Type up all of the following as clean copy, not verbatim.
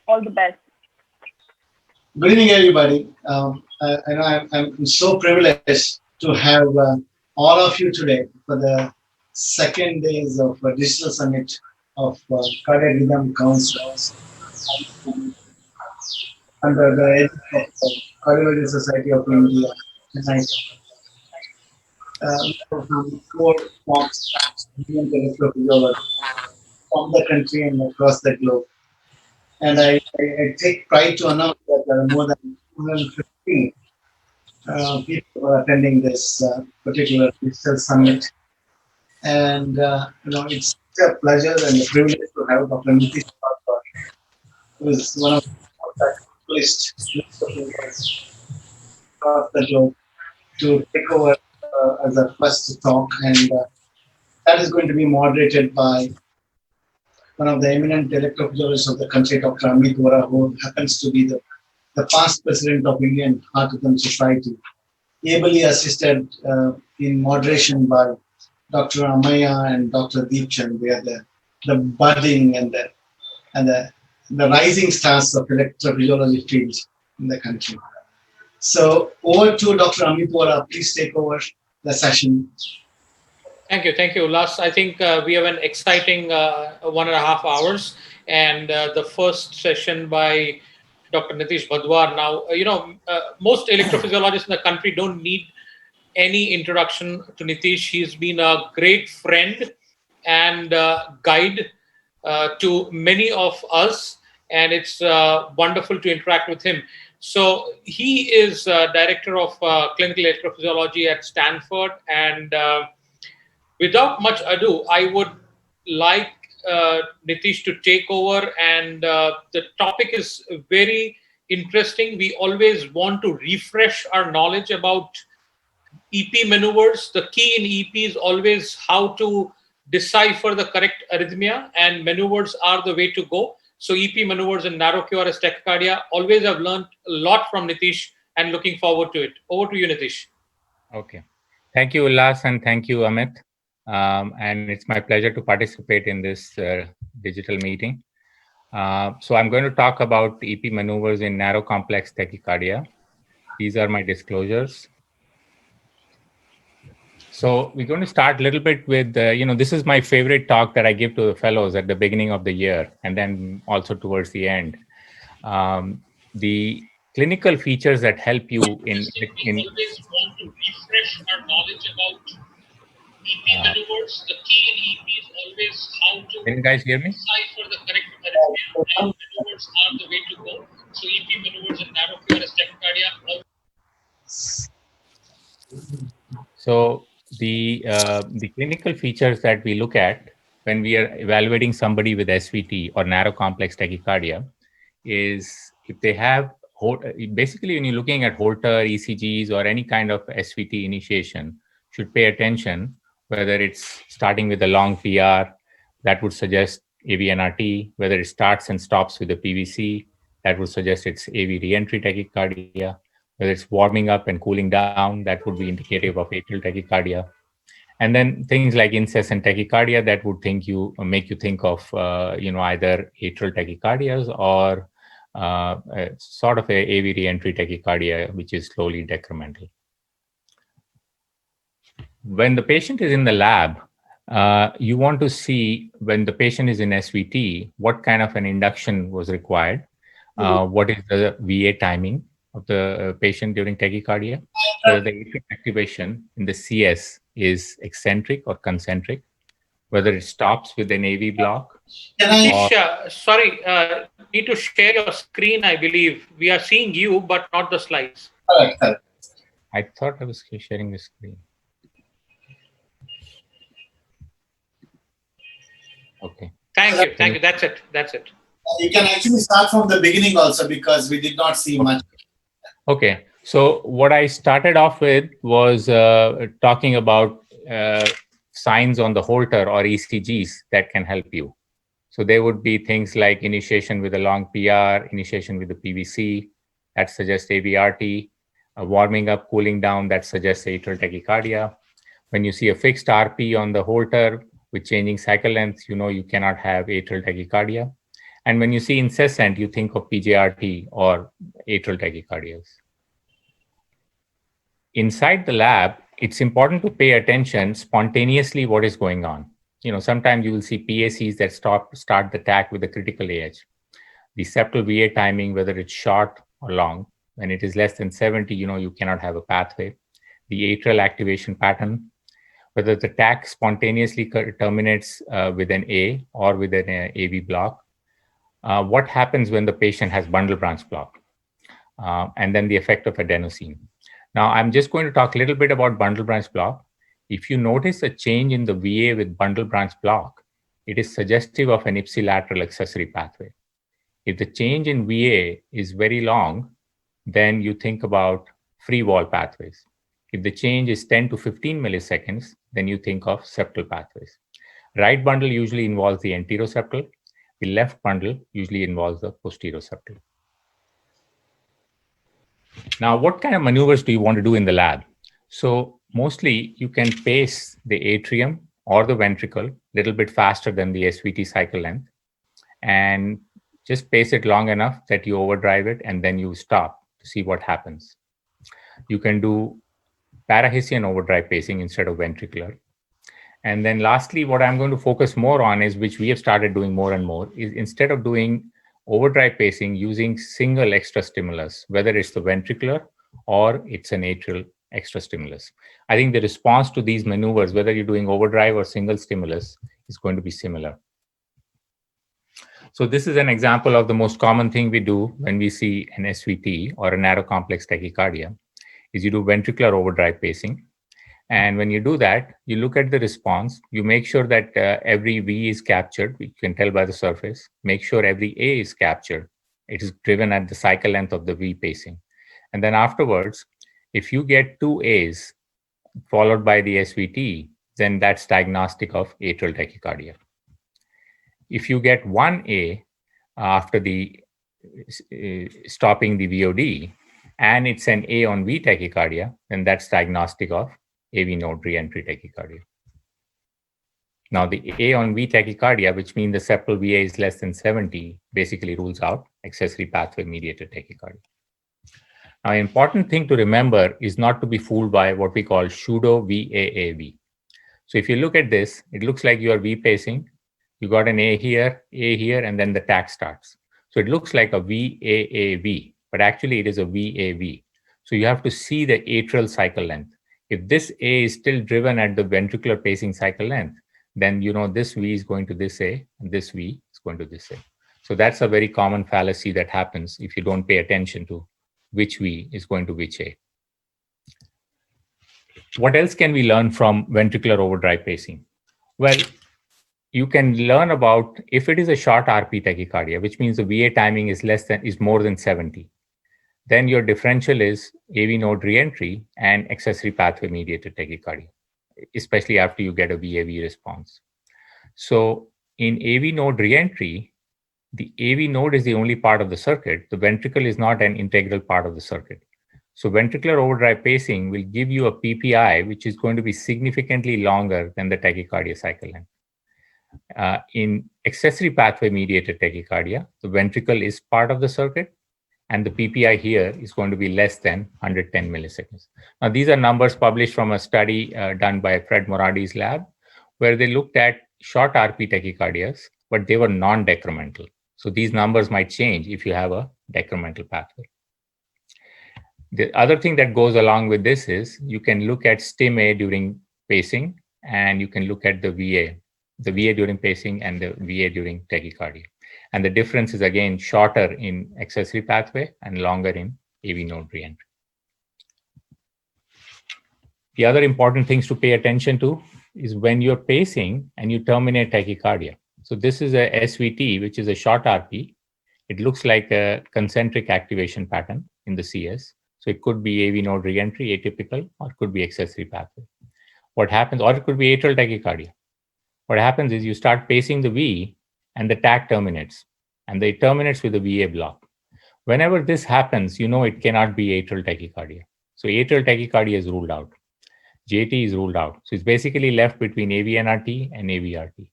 All the best. Good evening, everybody. I'm so privileged to have all of you today for the second days of digital summit of Cardiac Rhythm Council under the edge of Cardiological Society of India. And we have four talks Indian electrophysiology from the country and across the globe. And I take pride to announce that there are more than 250 people are attending this particular digital summit. And it's a pleasure and a privilege to have Dr. Nitish Bhatt, who is one of the most accomplished across the globe, to take over as a first talk. And that is going to be moderated by one of the eminent electrophysiologists of the country, Dr. Amit Vora, who happens to be the past president of Indian Heart Rhythm Society, ably assisted in moderation by Dr. Amaya and Dr. Deepchand. They are the budding and the rising stars of electrophysiology field in the country. So over to Dr. Amit Vora. Please take over the session. Thank you, Ulas. I think we have an exciting 1.5 hours, and the first session by Dr. Nitish Bhadwar. Now, most electrophysiologists in the country don't need any introduction to Nitish. He's been a great friend and guide to many of us, and it's wonderful to interact with him. So he is director of clinical electrophysiology at Stanford, and without much ado, I would like Nitish to take over, and the topic is very interesting. We always want to refresh our knowledge about EP maneuvers. The key in EP is always how to decipher the correct arrhythmia, and maneuvers are the way to go. So EP maneuvers and narrow QRS tachycardia, always have learned a lot from Nitish and looking forward to it. Over to you, Nitish. Okay. Thank you, Ullas, and thank you, Amit. And it's my pleasure to participate in this digital meeting. So I'm going to talk about EP maneuvers in narrow complex tachycardia. These are my disclosures. So we're going to start a little bit with, this is my favorite talk that I give to the fellows at the beginning of the year and then also towards the end. The clinical features that help you in always want to refresh our knowledge about EP maneuvers. The key in EP is always how to can you guys hear me? decipher the correct arrhythmia, and maneuvers are the way to go. So EP maneuvers and narrow QRS tachycardia. So the clinical features that we look at when we are evaluating somebody with SVT or narrow complex tachycardia is if they have, basically when you're looking at Holter, ECGs or any kind of SVT initiation, should pay attention whether it's starting with a long PR, that would suggest AV-NRT, whether it starts and stops with a PVC, that would suggest it's AV reentry tachycardia, whether it's warming up and cooling down, that would be indicative of atrial tachycardia. And then things like incessant tachycardia that would make you think of either atrial tachycardias or sort of a AV reentry tachycardia, which is slowly decremental. When the patient is in the lab, you want to see when the patient is in SVT, what kind of an induction was required, what is the VA timing of the patient during tachycardia, whether the atrial activation in the CS is eccentric or concentric, whether it stops with an AV block. Sorry, need to share your screen, I believe. We are seeing you, but not the slides. I thought I was sharing the screen. Okay. Thank you. That's it. You can actually start from the beginning also because we did not see much. Okay. So what I started off with was talking about signs on the Holter or ECGs that can help you. So there would be things like initiation with a long PR, initiation with the PVC, that suggests AVRT, warming up, cooling down, that suggests atrial tachycardia. When you see a fixed RP on the Holter with changing cycle length, you know you cannot have atrial tachycardia. And when you see incessant, you think of PJRT or atrial tachycardias. Inside the lab, it's important to pay attention spontaneously what is going on. Sometimes you will see PACs that start the tach with a critical AH. The septal VA timing, whether it's short or long, when it is less than 70, you cannot have a pathway. The atrial activation pattern, whether the tach spontaneously terminates with an A or with an AV block. What happens when the patient has bundle branch block? And then the effect of adenosine. Now, I'm just going to talk a little bit about bundle branch block. If you notice a change in the VA with bundle branch block, it is suggestive of an ipsilateral accessory pathway. If the change in VA is very long, then you think about free wall pathways. If the change is 10 to 15 milliseconds, then you think of septal pathways. Right bundle usually involves the anteroseptal. The left bundle usually involves the posteroseptal. Now, what kind of maneuvers do you want to do in the lab? So mostly you can pace the atrium or the ventricle a little bit faster than the SVT cycle length, and just pace it long enough that you overdrive it and then you stop to see what happens. You can do parahesian overdrive pacing instead of ventricular. And then lastly, what I'm going to focus more on is, which we have started doing more and more, is instead of doing overdrive pacing, using single extra stimulus, whether it's the ventricular or it's an atrial extra stimulus. I think the response to these maneuvers, whether you're doing overdrive or single stimulus, is going to be similar. So this is an example of the most common thing we do when we see an SVT or a narrow complex tachycardia, is you do ventricular overdrive pacing. And when you do that, you look at the response, you make sure that every V is captured, you can tell by the surface, make sure every A is captured. It is driven at the cycle length of the V pacing. And then afterwards, if you get 2 A's followed by the SVT, then that's diagnostic of atrial tachycardia. If you get 1A after the stopping the VOD, and it's an A on V tachycardia, then that's diagnostic of AV node reentry tachycardia. Now, the A on V tachycardia, which means the septal VA is less than 70, basically rules out accessory pathway mediated tachycardia. Now, an important thing to remember is not to be fooled by what we call pseudo VAAV. So if you look at this, it looks like you are V pacing. You got an A here, and then the tach starts. So it looks like a VAAV, but actually it is a VAV. So you have to see the atrial cycle length. If this A is still driven at the ventricular pacing cycle length, then this V is going to this A, and this V is going to this A. So that's a very common fallacy that happens if you don't pay attention to which V is going to which A. What else can we learn from ventricular overdrive pacing? Well, you can learn about if it is a short RP tachycardia, which means the VA timing is more than 70. Then your differential is AV node reentry and accessory pathway mediated tachycardia, especially after you get a VAV response. So in AV node reentry, the AV node is the only part of the circuit. The ventricle is not an integral part of the circuit. So ventricular overdrive pacing will give you a PPI, which is going to be significantly longer than the tachycardia cycle length. In accessory pathway mediated tachycardia, the ventricle is part of the circuit, and the PPI here is going to be less than 110 milliseconds. Now, these are numbers published from a study done by Fred Moradi's lab, where they looked at short RP tachycardias, but they were non-decremental. So these numbers might change if you have a decremental pathway. The other thing that goes along with this is you can look at stim A during pacing, and you can look at the VA during pacing and the VA during tachycardia. And the difference is, again, shorter in accessory pathway and longer in AV node reentry. The other important things to pay attention to is when you're pacing and you terminate tachycardia. So this is a SVT, which is a short RP. It looks like a concentric activation pattern in the CS. So it could be AV node reentry, atypical, or it could be accessory pathway. What happens, or it could be atrial tachycardia. What happens is you start pacing the V and the tach terminates, and it terminates with a VA block. Whenever this happens, it cannot be atrial tachycardia. So atrial tachycardia is ruled out. JT is ruled out. So it's basically left between AVNRT and AVRT.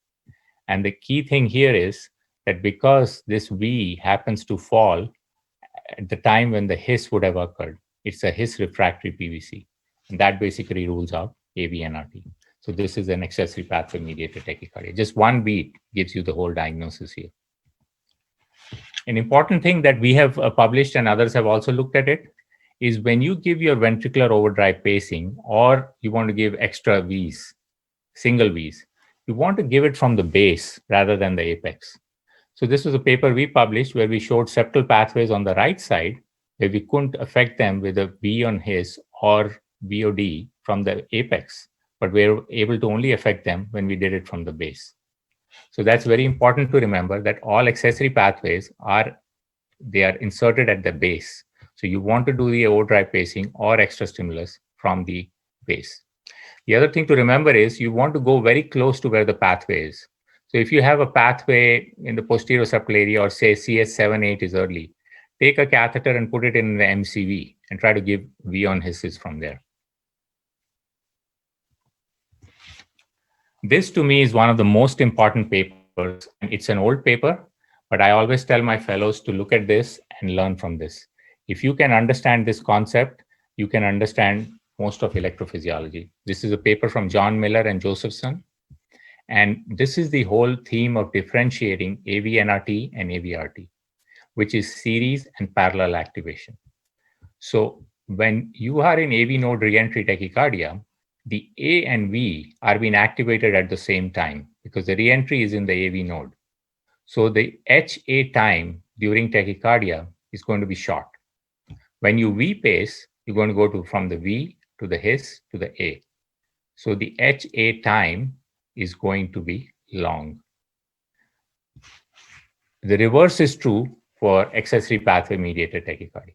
And the key thing here is that because this V happens to fall at the time when the hiss would have occurred, it's a hiss refractory PVC. And that basically rules out AVNRT. So this is an accessory pathway mediated tachycardia. Just one beat gives you the whole diagnosis here. An important thing that we have published and others have also looked at it is when you give your ventricular overdrive pacing or you want to give extra Vs, single Vs, you want to give it from the base rather than the apex. So this was a paper we published where we showed septal pathways on the right side where we couldn't affect them with a V on his or VOD from the apex, but we were able to only affect them when we did it from the base. So that's very important to remember that all accessory pathways they are inserted at the base. So you want to do the overdrive pacing or extra stimulus from the base. The other thing to remember is you want to go very close to where the pathway is. So if you have a pathway in the posterior septal area or say CS7-8 is early, take a catheter and put it in the MCV and try to give V on hisses from there. This to me is one of the most important papers. And it's an old paper, but I always tell my fellows to look at this and learn from this. If you can understand this concept, you can understand most of electrophysiology. This is a paper from John Miller and Josephson. And this is the whole theme of differentiating AVNRT and AVRT, which is series and parallel activation. So when you are in AV node reentry tachycardia, the A and V are being activated at the same time because the reentry is in the AV node. So the HA time during tachycardia is going to be short. When you V pace, you're going to go from the V to the his to the A. So the HA time is going to be long. The reverse is true for accessory pathway mediated tachycardia.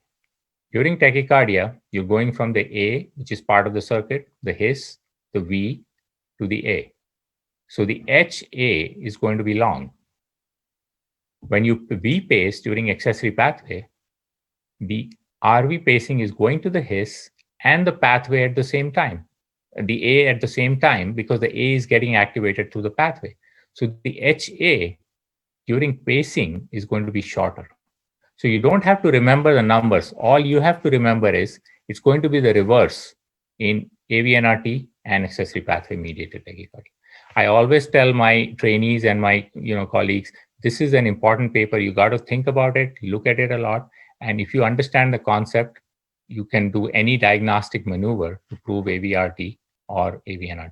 During tachycardia, you're going from the A, which is part of the circuit, the his, the V, to the A. So the HA is going to be long. When you V pace during accessory pathway, the RV pacing is going to the his and the pathway at the same time. The A at the same time because the A is getting activated through the pathway. So the HA during pacing is going to be shorter. So you don't have to remember the numbers. All you have to remember is it's going to be the reverse in AVNRT and accessory pathway mediated tachycardia. I always tell my trainees and my colleagues, this is an important paper. You got to think about it, look at it a lot. And if you understand the concept, you can do any diagnostic maneuver to prove AVRT or AVNRT.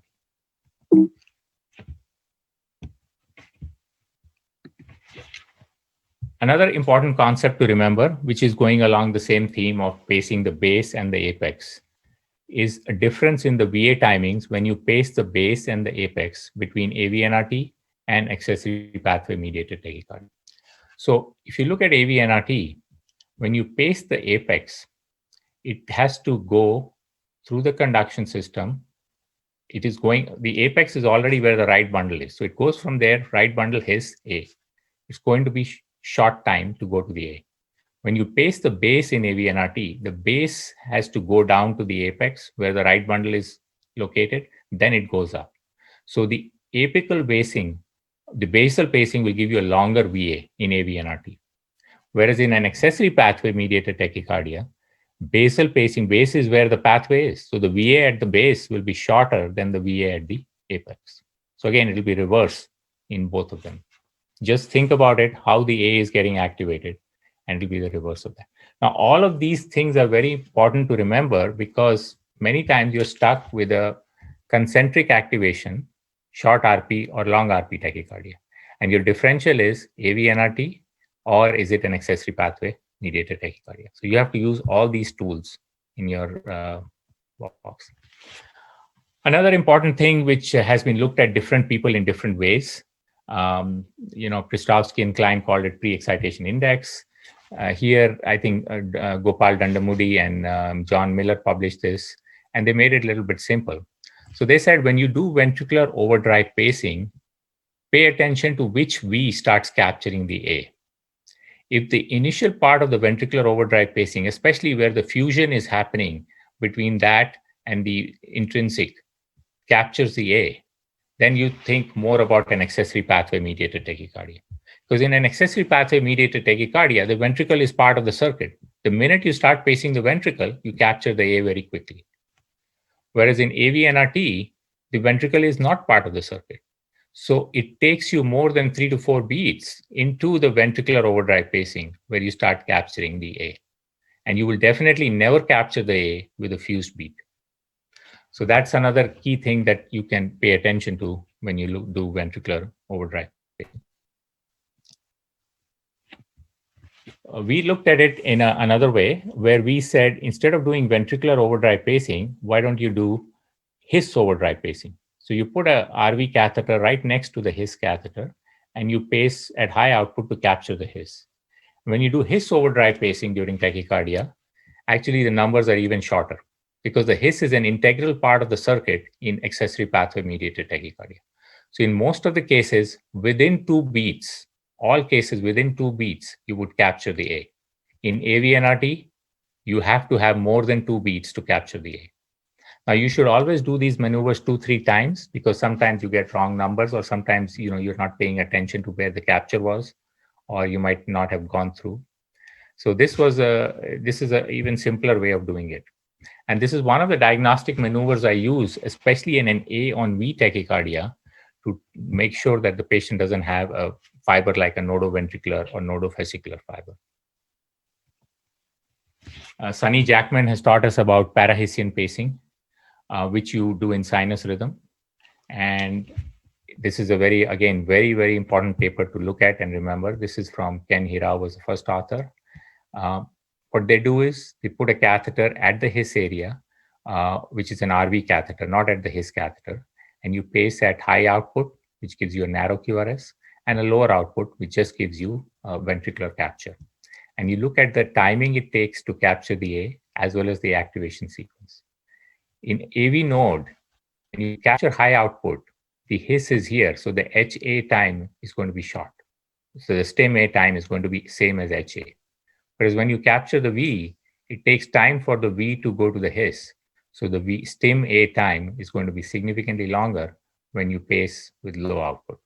Another important concept to remember, which is going along the same theme of pacing the base and the apex, is a difference in the VA timings when you pace the base and the apex between AVNRT and accessory pathway mediated tachycardia. So if you look at AVNRT, when you pace the apex, it has to go through the conduction system. The apex is already where the right bundle is. So it goes from there, right bundle his A. It's going to be short time to go to the A. When you pace the base in AVNRT, the base has to go down to the apex where the right bundle is located, then it goes up. So the apical pacing, the basal pacing will give you a longer VA in AVNRT. Whereas in an accessory pathway mediated tachycardia, basal pacing, base is where the pathway is. So the VA at the base will be shorter than the VA at the apex. So again, it will be reverse in both of them. Just think about it, how the A is getting activated, and it will be the reverse of that. Now, all of these things are very important to remember because many times you're stuck with a concentric activation, short RP or long RP tachycardia. And your differential is AVNRT or is it an accessory pathway mediated tachycardia. So you have to use all these tools in your box. Another important thing which has been looked at different people in different ways. Pristovsky and Klein called it pre-excitation index. Here, I think Gopal Dandamudi and John Miller published this, and they made it a little bit simple. So they said when you do ventricular overdrive pacing, pay attention to which V starts capturing the A. If the initial part of the ventricular overdrive pacing, especially where the fusion is happening between that and the intrinsic, captures the A, then you think more about an accessory pathway mediated tachycardia. Because in an accessory pathway mediated tachycardia, the ventricle is part of the circuit. The minute you start pacing the ventricle, you capture the A very quickly. Whereas in AVNRT, the ventricle is not part of the circuit. So it takes you more than 3 to 4 beats into the ventricular overdrive pacing where you start capturing the A. And you will definitely never capture the A with a fused beat. So that's another key thing that you can pay attention to when you do ventricular overdrive pacing. We looked at it in another way where we said, instead of doing ventricular overdrive pacing, why don't you do His overdrive pacing? So you put a RV catheter right next to the His catheter and you pace at high output to capture the His. When you do His overdrive pacing during tachycardia, actually the numbers are even shorter because the His is an integral part of the circuit in accessory pathway mediated tachycardia. So in most of the cases, within 2 beats, all cases within 2 beats, you would capture the A. In AVNRT, you have to have more than 2 beats to capture the A. Now you should always do these maneuvers 2-3 times because sometimes you get wrong numbers, or sometimes you're not paying attention to where the capture was, or you might not have gone through. So this is a even simpler way of doing it. And this is one of the diagnostic maneuvers I use, especially in an A on V tachycardia, to make sure that the patient doesn't have a fiber like a nodoventricular or nodovesicular fiber. Sunny Jackman has taught us about parahisian pacing, which you do in sinus rhythm. And this is a very, very important paper to look at and remember. This is from Ken Hira, was the first author. What they do is they put a catheter at the His area, which is an RV catheter, not at the His catheter, and you pace at high output, which gives you a narrow QRS, and a lower output, which just gives you ventricular capture. And you look at the timing it takes to capture the A as well as the activation sequence. In AV node, when you capture high output, the His is here, so the HA time is going to be short. So the stem A time is going to be same as HA. Whereas when you capture the V, it takes time for the V to go to the His. So the V stem A time is going to be significantly longer when you pace with low output.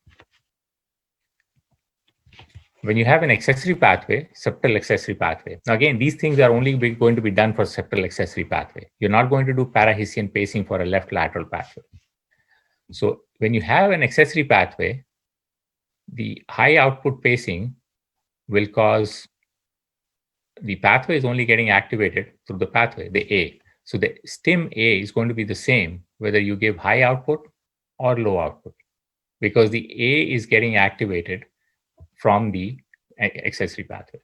When you have an accessory pathway, septal accessory pathway. Now again, these things are only going to be done for septal accessory pathway. You're not going to do parahisian pacing for a left lateral pathway. So when you have an accessory pathway, the high output pacing will cause the pathway is only getting activated through the pathway, the A. So the stim A is going to be the same whether you give high output or low output, because the A is getting activated from the accessory pathway.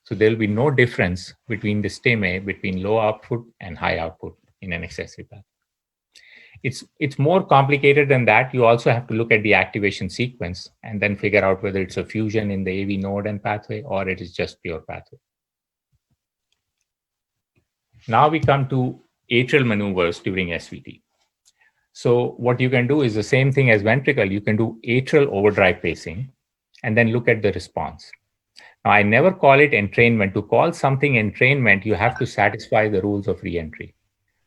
So there will be no difference between the stim A between low output and high output in an accessory pathway. It's more complicated than that. You also have to look at the activation sequence and then figure out whether it's a fusion in the AV node and pathway or it is just pure pathway. Now we come to atrial maneuvers during SVT. So what you can do is the same thing as ventricle. You can do atrial overdrive pacing and then look at the response. Now, I never call it entrainment. To call something entrainment, you have to satisfy the rules of reentry.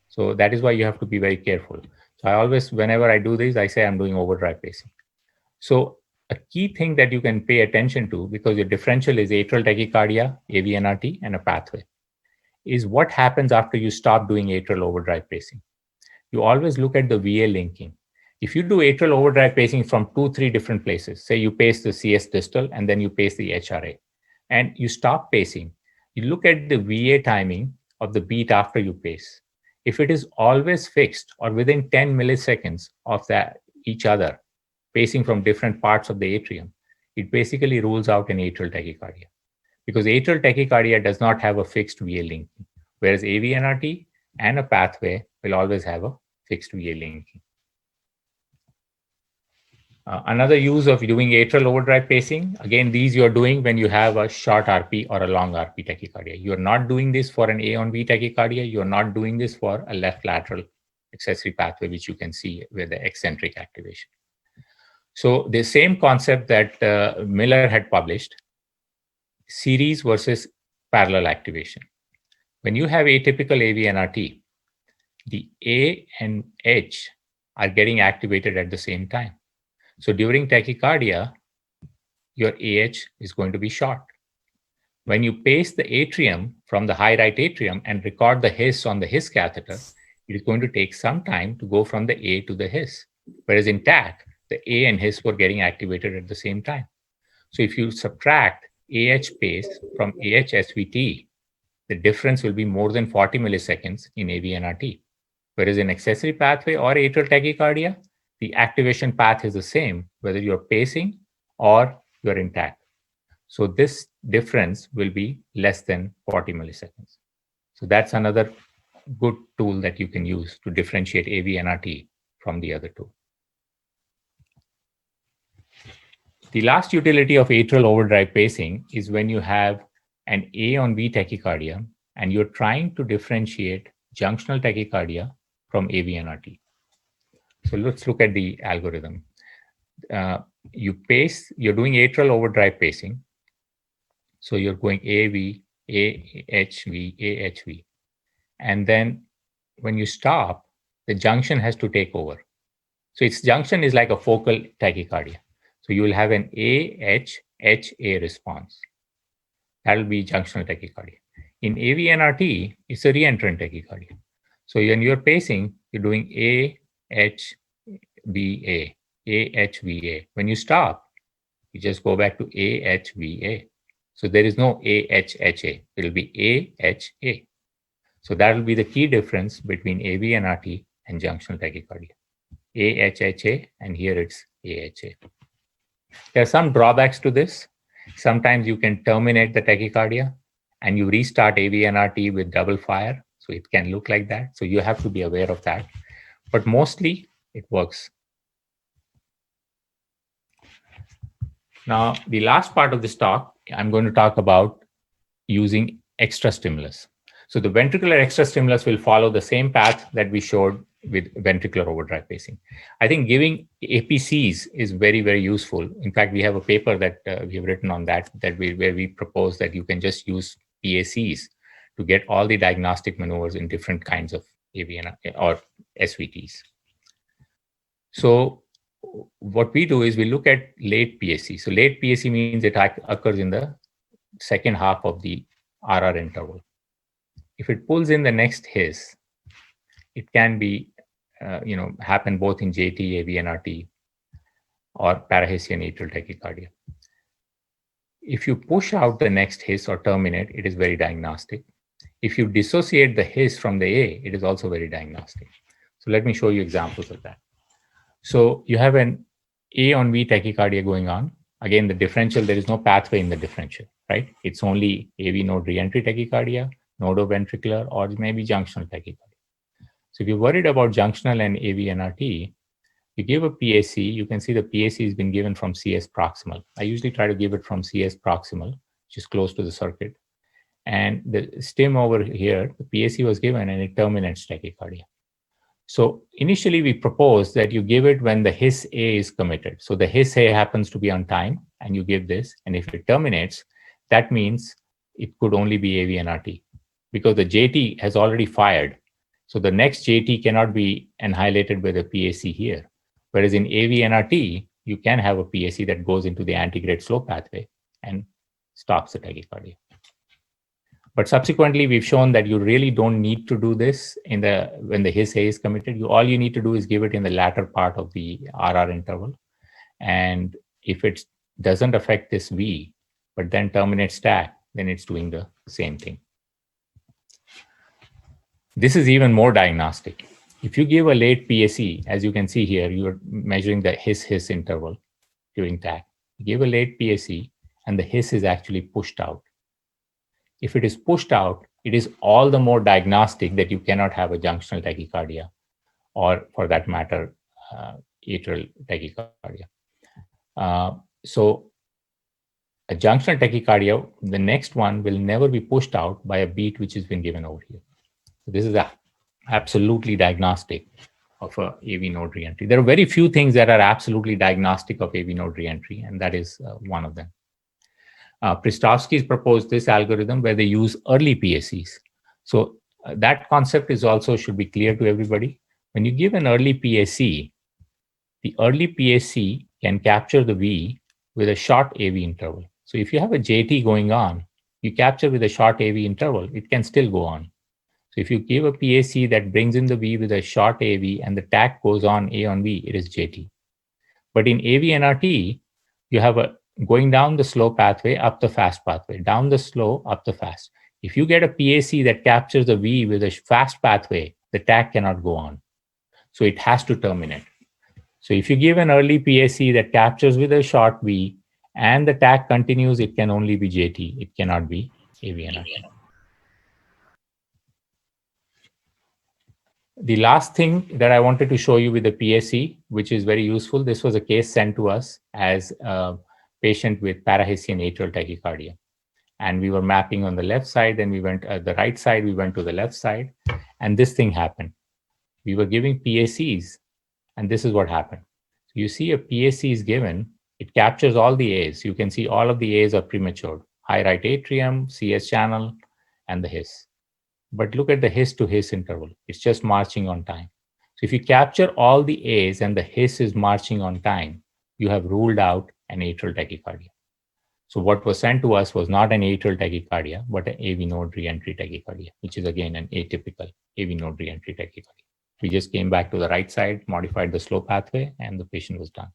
So that is why you have to be very careful. So I always, whenever I do this, I say I'm doing overdrive pacing. So a key thing that you can pay attention to, because your differential is atrial tachycardia, AVNRT, and a pathway, is what happens after you stop doing atrial overdrive pacing. You always look at the VA linking. If you do atrial overdrive pacing from 2-3 different places, say you pace the CS distal and then you pace the HRA, and you stop pacing, you look at the VA timing of the beat after you pace. If it is always fixed or within 10 milliseconds of that each other, pacing from different parts of the atrium, it basically rules out an atrial tachycardia. Because atrial tachycardia does not have a fixed VA linking, whereas AVNRT and a pathway will always have a fixed VA linking. Another use of doing atrial overdrive pacing, again, these you're doing when you have a short RP or a long RP tachycardia. You're not doing this for an A on V tachycardia. You're not doing this for a left lateral accessory pathway, which you can see with the eccentric activation. So the same concept that Miller had published, series versus parallel activation. When you have atypical AVNRT, the A and H are getting activated at the same time. So during tachycardia, your AH is going to be short. When you pace the atrium from the high right atrium and record the His on the His catheter, it is going to take some time to go from the A to the His. Whereas in TAC, the A and His were getting activated at the same time. So if you subtract AH pace from AH SVT, the difference will be more than 40 milliseconds in AVNRT. Whereas in accessory pathway or atrial tachycardia, the activation path is the same, whether you're pacing or you're in TAC. So this difference will be less than 40 milliseconds. So that's another good tool that you can use to differentiate AVNRT from the other two. The last utility of atrial overdrive pacing is when you have an A on B tachycardia and you're trying to differentiate junctional tachycardia from AVNRT. So let's look at the algorithm. You pace, you're doing atrial overdrive pacing. So you're going AV, AHV, AHV. And then when you stop, the junction has to take over. So its junction is like a focal tachycardia. So you will have an AHHA response. That will be junctional tachycardia. In AVNRT, it's a reentrant tachycardia. So when you're pacing, you're doing AHVA, AHVA. When you stop, you just go back to AHVA. So there is no AHHA. It will be AHA. So that will be the key difference between AVNRT and junctional tachycardia. AHHA, and here it's AHA. There are some drawbacks to this. Sometimes you can terminate the tachycardia and you restart AVNRT with double fire. So it can look like that. So you have to be aware of that. But mostly it works. Now, the last part of this talk, I'm going to talk about using extra stimulus. So the ventricular extra stimulus will follow the same path that we showed with ventricular overdrive pacing. I think giving APCs is very, very useful. In fact, we have a paper that we have written on that, where we propose that you can just use PACs to get all the diagnostic maneuvers in different kinds of AVN or SVTs. So what we do is we look at late PAC. So late PAC means it occurs in the second half of the RR interval. If it pulls in the next His, it can be, happen both in JT, AVNRT, or parahesian atrial tachycardia. If you push out the next His or terminate, it is very diagnostic. If you dissociate the His from the A, it is also very diagnostic. So let me show you examples of that. So you have an A on B tachycardia going on. Again, the differential, there is no pathway in the differential, right? It's only AV node reentry tachycardia, nodoventricular, or maybe junctional tachycardia. So if you're worried about junctional and AVNRT, you give a PAC, you can see the PAC has been given from CS proximal. I usually try to give it from CS proximal, which is close to the circuit. And the stim over here, the PAC was given and it terminates tachycardia. So initially we propose that you give it when the His A is committed. So the His A happens to be on time and you give this. And if it terminates, that means it could only be AVNRT because the JT has already fired. So the next JT cannot be annihilated by the PAC here. Whereas in AVNRT, you can have a PAC that goes into the antegrade slow pathway and stops the tachycardia. But subsequently, we've shown that you really don't need to do this when the His A is committed. All you need to do is give it in the latter part of the RR interval. And if it doesn't affect this V, but then terminates TAC, then it's doing the same thing. This is even more diagnostic. If you give a late PAC, as you can see here, you're measuring the His interval during TAC. You give a late PAC, and the His is actually pushed out. If it is pushed out, it is all the more diagnostic that you cannot have a junctional tachycardia, or for that matter, atrial tachycardia. So a junctional tachycardia, the next one will never be pushed out by a beat which has been given over here. So this is absolutely diagnostic of a AV node reentry. There are very few things that are absolutely diagnostic of AV node reentry, and that is one of them. Pristovsky's proposed this algorithm where they use early PACs. So that concept is also should be clear to everybody. When you give an early PAC, the early PAC can capture the V with a short AV interval. So if you have a JT going on, you capture with a short AV interval, it can still go on. So if you give a PAC that brings in the V with a short AV and the TAC goes on A on V, it is JT. But in AV NRT, you have a going down the slow pathway, up the fast pathway, down the slow, up the fast. If you get a PAC that captures the V with a fast pathway, the TAC cannot go on. So it has to terminate. So if you give an early PAC that captures with a short V and the TAC continues, it can only be JT. It cannot be AV NRT. The last thing that I wanted to show you with the PSC, which is very useful, this was a case sent to us as a patient with parahesian atrial tachycardia. And we were mapping on the left side, then we went the right side, we went to the left side, and this thing happened. We were giving PACs, and this is what happened. So you see a PAC is given, it captures all the A's. You can see all of the A's are prematured. High right atrium, CS channel, and the His. But look at the His to His interval. It's just marching on time. So if you capture all the A's and the His is marching on time, you have ruled out an atrial tachycardia. So what was sent to us was not an atrial tachycardia, but an AV node reentry tachycardia, which is again an atypical AV node reentry tachycardia. We just came back to the right side, modified the slow pathway, and the patient was done.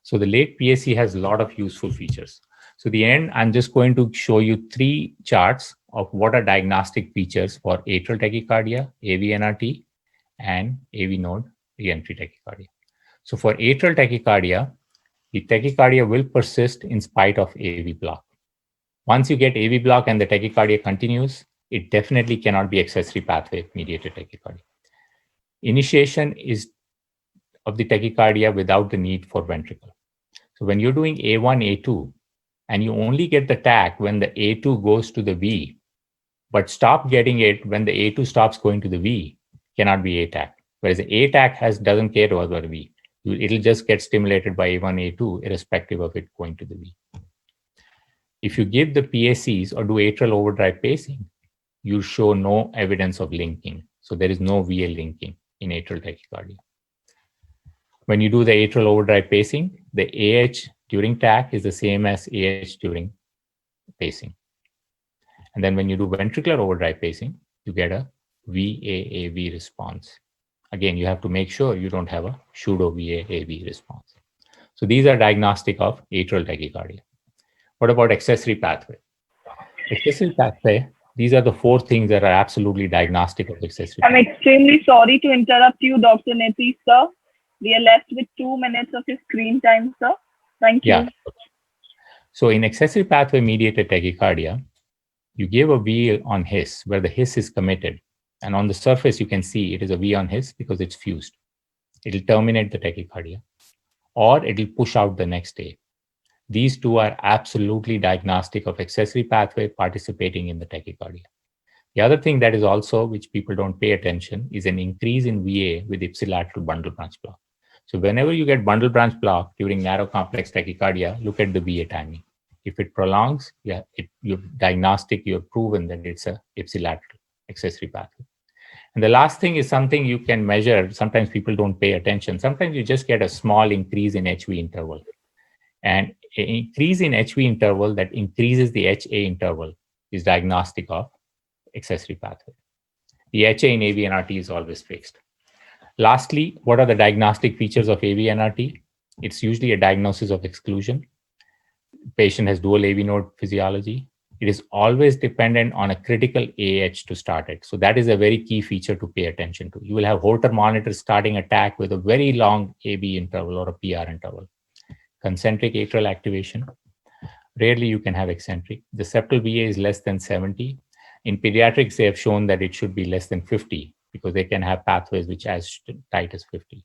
So the late PAC has a lot of useful features. So the end, I'm just going to show you 3 charts of what are diagnostic features for atrial tachycardia, AV NRT, and AV node reentry tachycardia. So for atrial tachycardia, the tachycardia will persist in spite of AV block. Once you get AV block and the tachycardia continues, it definitely cannot be accessory pathway mediated tachycardia. Initiation is of the tachycardia without the need for ventricle. So when you're doing A1, A2, and you only get the TAC when the A2 goes to the V, but stop getting it when the A2 stops going to the V, cannot be ATAC. Whereas the ATAC doesn't care about the V. It'll just get stimulated by A1, A2, irrespective of it going to the V. If you give the PACs or do atrial overdrive pacing, you show no evidence of linking. So there is no VA linking in atrial tachycardia. When you do the atrial overdrive pacing, the AH during TAC is the same as AH during pacing. And then when you do ventricular overdrive pacing, you get a VAAV response. Again, you have to make sure you don't have a pseudo VAAV response. So these are diagnostic of atrial tachycardia. What about accessory pathway? Accessory pathway, these are the 4 things that are absolutely diagnostic of accessory I'm pathway. extremely sorry to interrupt you, Dr. Neti, sir. We are left with 2 minutes of your screen time, sir. Thank you. Yeah. So in accessory pathway mediated tachycardia, you give a V on His where the His is committed. And on the surface, you can see it is a V on His because it's fused. It'll terminate the tachycardia or it'll push out the next day. These 2 are absolutely diagnostic of accessory pathway participating in the tachycardia. The other thing that is also, which people don't pay attention, is an increase in VA with ipsilateral bundle branch block. So whenever you get bundle branch block during narrow complex tachycardia, look at the VA timing. If it prolongs, you're diagnostic, you're proven that it's a ipsilateral accessory pathway. And the last thing is something you can measure. Sometimes people don't pay attention. Sometimes you just get a small increase in HV interval. And an increase in HV interval that increases the HA interval is diagnostic of accessory pathway. The HA in AV-NRT is always fixed. Lastly, what are the diagnostic features of AV-NRT? It's usually a diagnosis of exclusion. Patient has dual AV node physiology. It is always dependent on a critical AH to start it. So that is a very key feature to pay attention to. You will have Holter monitors starting attack with a very long AB interval or a PR interval. Concentric atrial activation. Rarely you can have eccentric. The septal VA is less than 70. In pediatrics, they have shown that it should be less than 50 because they can have pathways which are as tight as 50.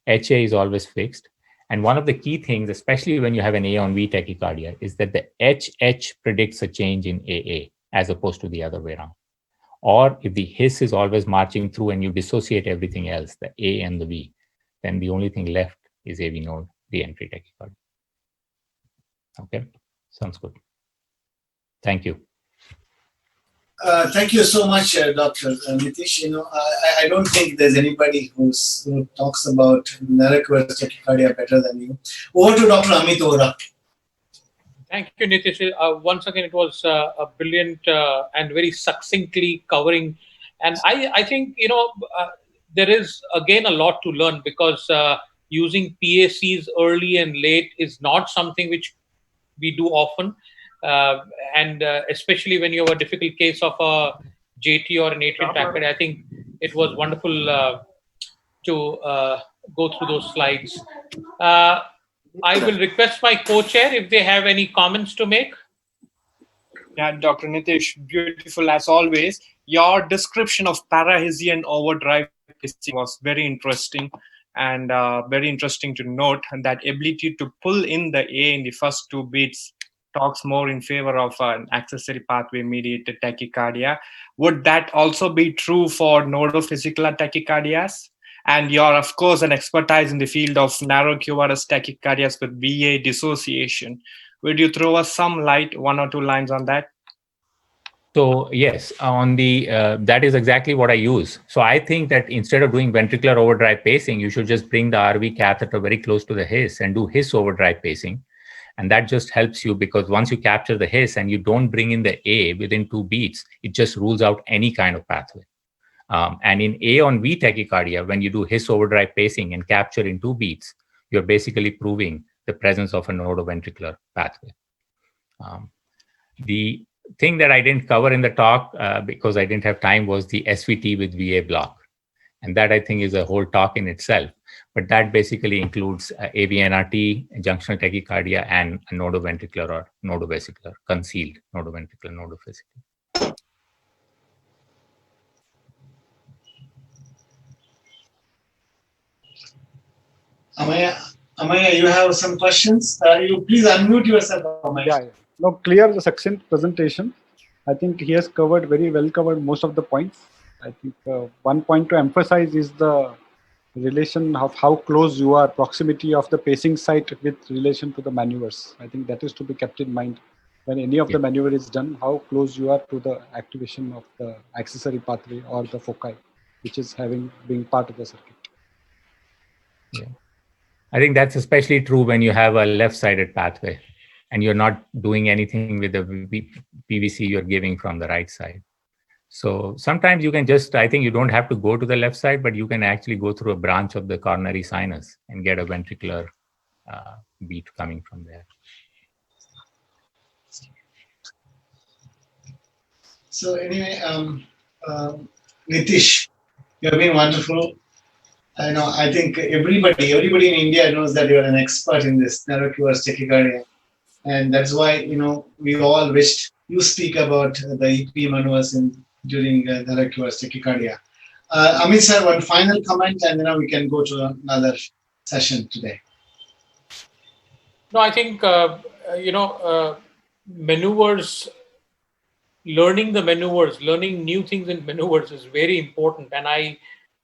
HA is always fixed. And one of the key things, especially when you have an A on V tachycardia, is that the HH predicts a change in AA as opposed to the other way around. Or if the His is always marching through and you dissociate everything else, the A and the V, then the only thing left is AV node reentry tachycardia. Okay, sounds good. Thank you. Thank you so much, Dr. Nitish. I don't think there's anybody who talks about narcolepsy tachycardia better than you. Over to Dr. Amit Ora. Thank you, Nitish. Once again, it was a brilliant and very succinctly covering. And I think, there is again a lot to learn because using PACs early and late is not something which we do often. Uh, and especially when you have a difficult case of a JT or an atrial tachycardia, I think it was wonderful to go through those slides. Uh, I will request my co-chair if they have any comments to make. Yeah, Dr. Nitish, beautiful as always. Your description of parahesian overdrive pacing was very interesting, and very interesting to note that ability to pull in the A in the first two beats talks more in favor of an accessory pathway mediated tachycardia. Would that also be true for nodovesicular tachycardias? And you're, of course, an expertise in the field of narrow QRS tachycardias with VA dissociation. Would you throw us some light, one or two lines on that? So yes, on the that is exactly what I use. So I think that instead of doing ventricular overdrive pacing, you should just bring the RV catheter very close to the His and do His overdrive pacing. And that just helps you because once you capture the His and you don't bring in the A within 2 beats, it just rules out any kind of pathway. And in A on V tachycardia, when you do His overdrive pacing and capture in 2 beats, you're basically proving the presence of a nodoventricular pathway. The thing that I didn't cover in the talk because I didn't have time was the SVT with VA block. And that I think is a whole talk in itself. But that basically includes AVNRT, junctional tachycardia, and nodoventricular or nodovesicular, concealed nodoventricular, nodovesicular. Amaya, you have some questions? You please unmute yourself, Amaya. Yeah. No, clear the succinct presentation. I think he has covered most of the points. I think one point to emphasize is the relation of how close you are, proximity of the pacing site with relation to the maneuvers. I think that is to be kept in mind when any of the maneuver is done, how close you are to the activation of the accessory pathway or the foci, which is being part of the circuit. Yeah. I think that's especially true when you have a left-sided pathway and you're not doing anything with the PVC you're giving from the right side. So sometimes you can just, I think you don't have to go to the left side, but you can actually go through a branch of the coronary sinus and get a ventricular beat coming from there. So anyway, Nitish, you have been wonderful. I think everybody in India knows that you're an expert in this narrow QRS tachycardia. And that's why, we all wished you speak about the EP maneuvers during narrow QRS tachycardia. Amit sir, one final comment and then we can go to another session today. No, I think, maneuvers, learning the maneuvers, learning new things in maneuvers is very important. And I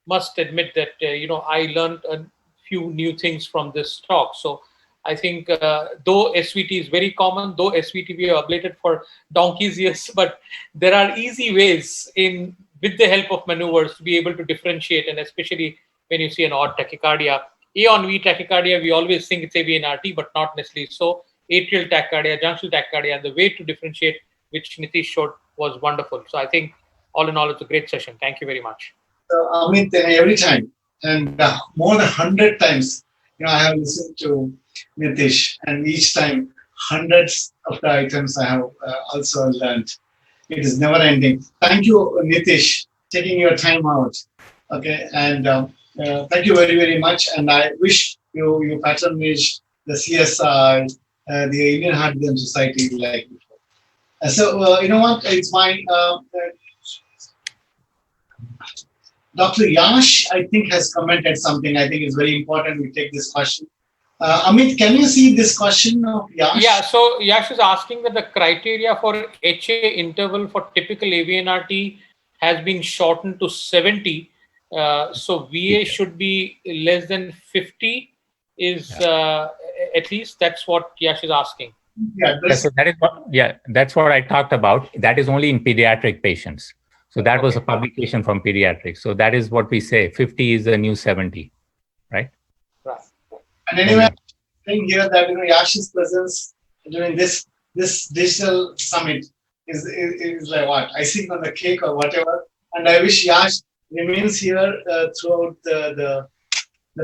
must admit that, I learned a few new things from this talk. So I think though SVT is very common, though SVT we have ablated for donkey's years, but there are easy ways with the help of maneuvers to be able to differentiate, and especially when you see an odd tachycardia. A on V tachycardia, we always think it's AVNRT, but not necessarily so. Atrial tachycardia, junctional tachycardia, and the way to differentiate, which Nitish showed, was wonderful. So I think all in all, it's a great session. Thank you very much. Amit, every time, and more than 100 times, I have listened to Nitish, and each time, hundreds of the items I have also learned. It is never ending. Thank you, Nitish, taking your time out. Okay, and thank you very, very much. And I wish you patronage the CSR, the Indian Heart Rhythm Society like before. So, you know what? It's my Dr. Yash, I think, has commented something. I think it's very important we take this question. Amit, can you see this question of Yash? Yeah, so Yash is asking that the criteria for HA interval for typical AVNRT has been shortened to 70. So VA should be less than 50 is at least that's what Yash is asking. Yeah, so that is what, yeah, that's what I talked about. That is only in pediatric patients. So that was a publication from pediatrics. So that is what we say. 50 is the new 70, right? Right. And anyway, saying here that Yash's presence during this digital summit is like what, icing on the cake or whatever. And I wish Yash remains here throughout the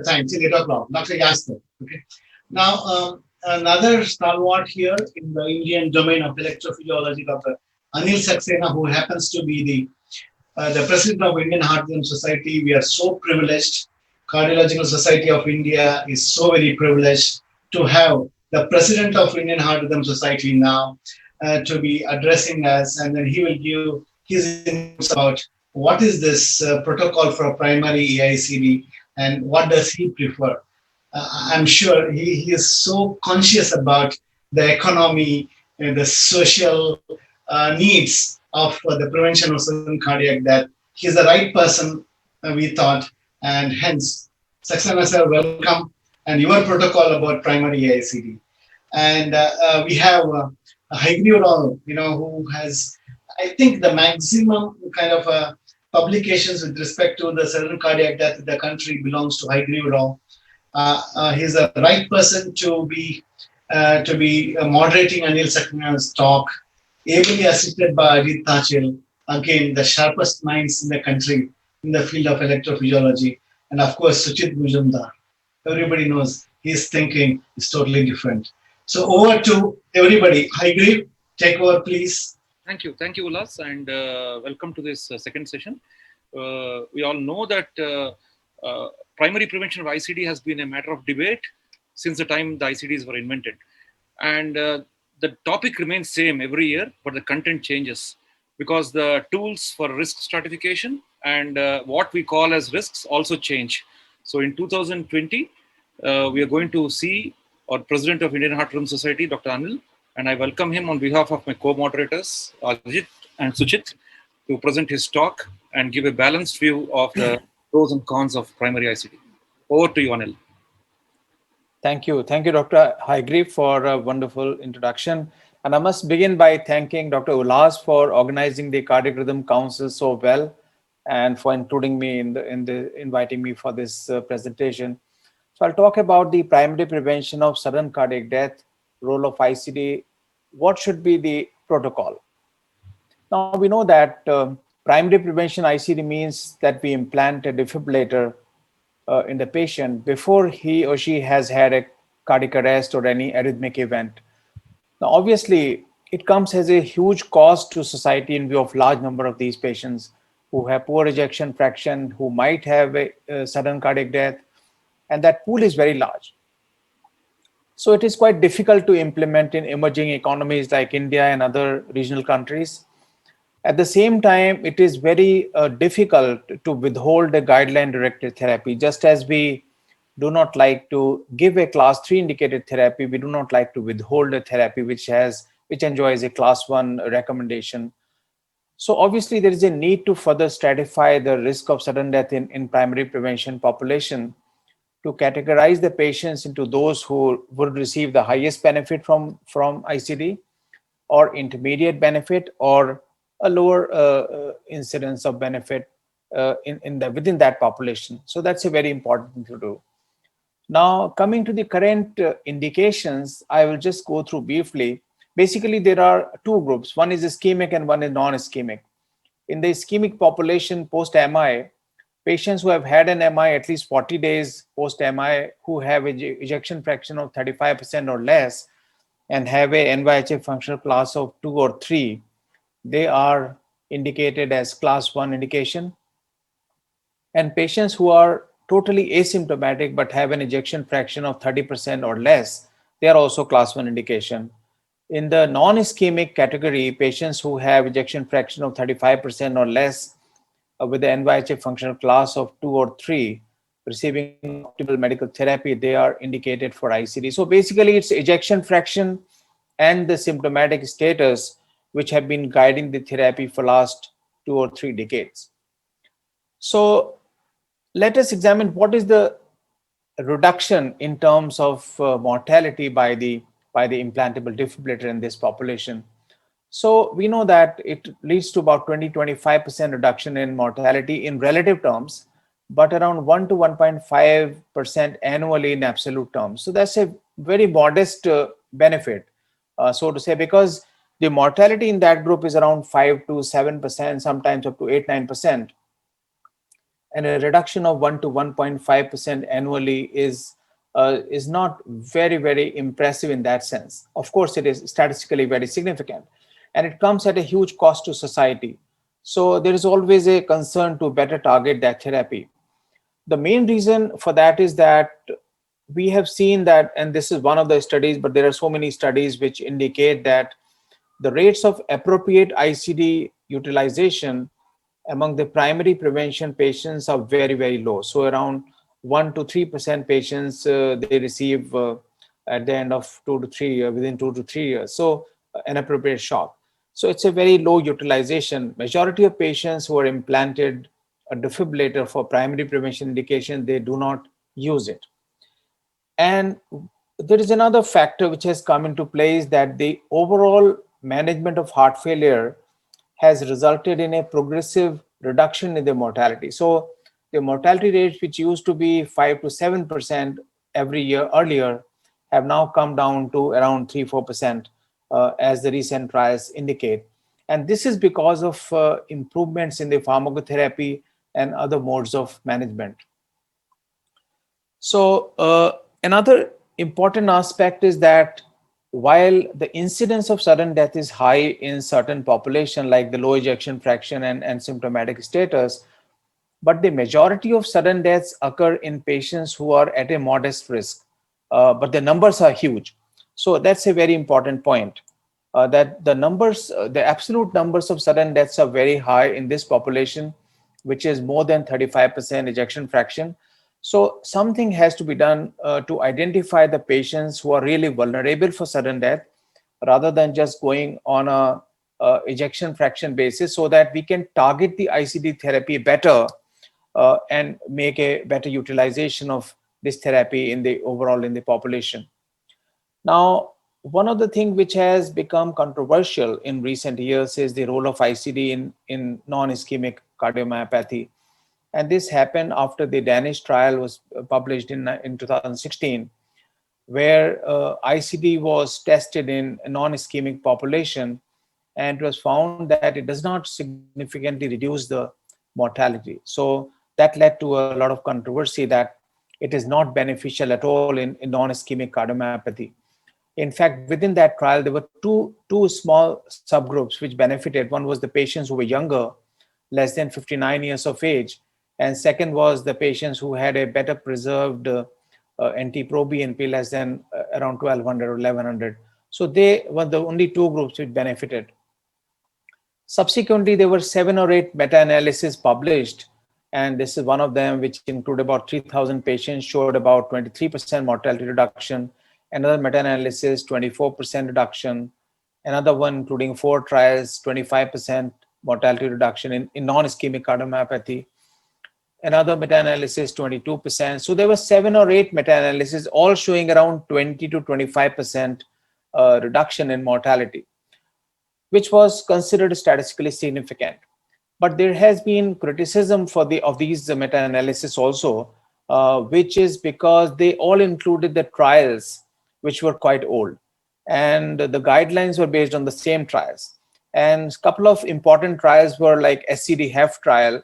time till 8 o'clock. Dr. Yash, okay. Now another stalwart here in the Indian domain of electrophysiology, Dr. Anil Saxena, who happens to be the president of Indian Heart Rhythm Society. We are so privileged. Cardiological Society of India is so very privileged to have the president of Indian Heart Rhythm Society now to be addressing us, and then he will give his inputs about what is this protocol for primary EICD and what does he prefer. I'm sure he is so conscious about the economy and the social needs of the prevention of sudden cardiac death. He's the right person, we thought, and hence, Saxena sir, welcome, and your protocol about primary AICD. And we have Haigriurao, who has, I think, the maximum kind of publications with respect to the sudden cardiac death in the country belongs to Haigriurao. He's the right person to be moderating Anil Sakna's talk, ably assisted by Ajit Tachil, again the sharpest minds in the country in the field of electrophysiology, and of course Suchit Mujumdar. Everybody knows his thinking is totally different. So over to everybody. Haigreve, take over, please. Thank you, Ulas, and welcome to this second session. We all know that primary prevention of ICD has been a matter of debate since the time the ICDs were invented. And the topic remains same every year, but the content changes because the tools for risk stratification and what we call as risks also change. So in 2020, we are going to see our President of Indian Heart Rhythm Society, Dr. Anil, and I welcome him on behalf of my co-moderators, Ajit and Suchit, to present his talk and give a balanced view of the pros and cons of primary ICD. Over to you, Anil. Thank you, Dr. Haigreve, for a wonderful introduction. And I must begin by thanking Dr. Ulas for organizing the Cardiac Rhythm Council so well, and for including me inviting me for this presentation. So I'll talk about the primary prevention of sudden cardiac death, role of ICD, what should be the protocol. Now we know that primary prevention ICD means that we implant a defibrillator in the patient before he or she has had a cardiac arrest or any arrhythmic event. Now, obviously, it comes as a huge cost to society in view of large number of these patients who have poor ejection fraction, who might have a sudden cardiac death, and that pool is very large. So it is quite difficult to implement in emerging economies like India and other regional countries. At the same time, it is very difficult to withhold a guideline-directed therapy. Just as we do not like to give a class 3 indicated therapy, we do not like to withhold a therapy which enjoys a class 1 recommendation. So obviously, there is a need to further stratify the risk of sudden death in primary prevention population, to categorize the patients into those who would receive the highest benefit from ICD, or intermediate benefit, or a lower incidence of benefit within that population. So that's a very important thing to do. Now, coming to the current indications, I will just go through briefly. Basically, there are two groups. One is ischemic and one is non-ischemic. In the ischemic population post-MI, patients who have had an MI at least 40 days post-MI, who have ejection fraction of 35% or less, and have a NYHA functional class of 2 or 3, they are indicated as class 1 indication. And patients who are totally asymptomatic but have an ejection fraction of 30% or less, they are also class 1 indication. In the non-ischemic category, patients who have ejection fraction of 35% or less with the NYHA functional class of 2 or 3, receiving optimal medical therapy, they are indicated for ICD. So basically, it's ejection fraction and the symptomatic status which have been guiding the therapy for last 2 or 3 decades. So let us examine what is the reduction in terms of mortality by the by the implantable defibrillator in this population. So we know that it leads to about 20-25% reduction in mortality in relative terms, but around 1 to 1.5% annually in absolute terms. So that's a very modest benefit, so to say, because the mortality in that group is around 5 to 7%, sometimes up to 8-9%. And a reduction of 1 to 1.5% annually is not very impressive in that sense. Of course, it is statistically very significant, and it comes at a huge cost to society. So there is always a concern to better target that therapy. The main reason for that is that we have seen that, and this is one of the studies, but there are so many studies which indicate that the rates of appropriate ICD utilization among the primary prevention patients are very low. So around 1 to 3% patients they receive at the end of 2 to 3 years, within 2 to 3 years. So an appropriate shock. So it's a very low utilization. Majority of patients who are implanted a defibrillator for primary prevention indication, they do not use it. And there is another factor which has come into play, is that the overall management of heart failure has resulted in a progressive reduction in the mortality. So the mortality rates, which used to be 5 to 7% every year earlier, have now come down to around 3-4%, as the recent trials indicate. And this is because of improvements in the pharmacotherapy and other modes of management. So another important aspect is that while the incidence of sudden death is high in certain population, like the low ejection fraction and symptomatic status, but the majority of sudden deaths occur in patients who are at a modest risk, but the numbers are huge. So that's a very important point, that the numbers, the absolute numbers of sudden deaths are very high in this population, which is more than 35% ejection fraction. So something has to be done to identify the patients who are really vulnerable for sudden death, rather than just going on a ejection fraction basis, so that we can target the ICD therapy better and make a better utilization of this therapy in the overall in the population. Now, one of the things which has become controversial in recent years is the role of ICD in non-ischemic cardiomyopathy. And this happened after the Danish trial was published in 2016, where ICD was tested in a non-ischemic population, and it was found that it does not significantly reduce the mortality. So that led to a lot of controversy that it is not beneficial at all in non-ischemic cardiomyopathy. In fact, within that trial, there were two small subgroups which benefited. One was the patients who were younger, less than 59 years of age, and second was the patients who had a better preserved NT-proBNP less than around 1200 or 1100. So they were the only two groups which benefited. Subsequently, there were 7 or 8 meta-analyses published, and this is one of them, which included about 3,000 patients, showed about 23% mortality reduction. Another meta-analysis, 24% reduction. Another one, including 4 trials, 25% mortality reduction in non-ischemic cardiomyopathy. Another meta-analysis, 22%. So there were 7 or 8 meta-analyses, all showing around 20 to 25% reduction in mortality, which was considered statistically significant. But there has been criticism of these meta-analysis also, which is because they all included the trials which were quite old, and the guidelines were based on the same trials. And a couple of important trials were like SCD-HEF trial,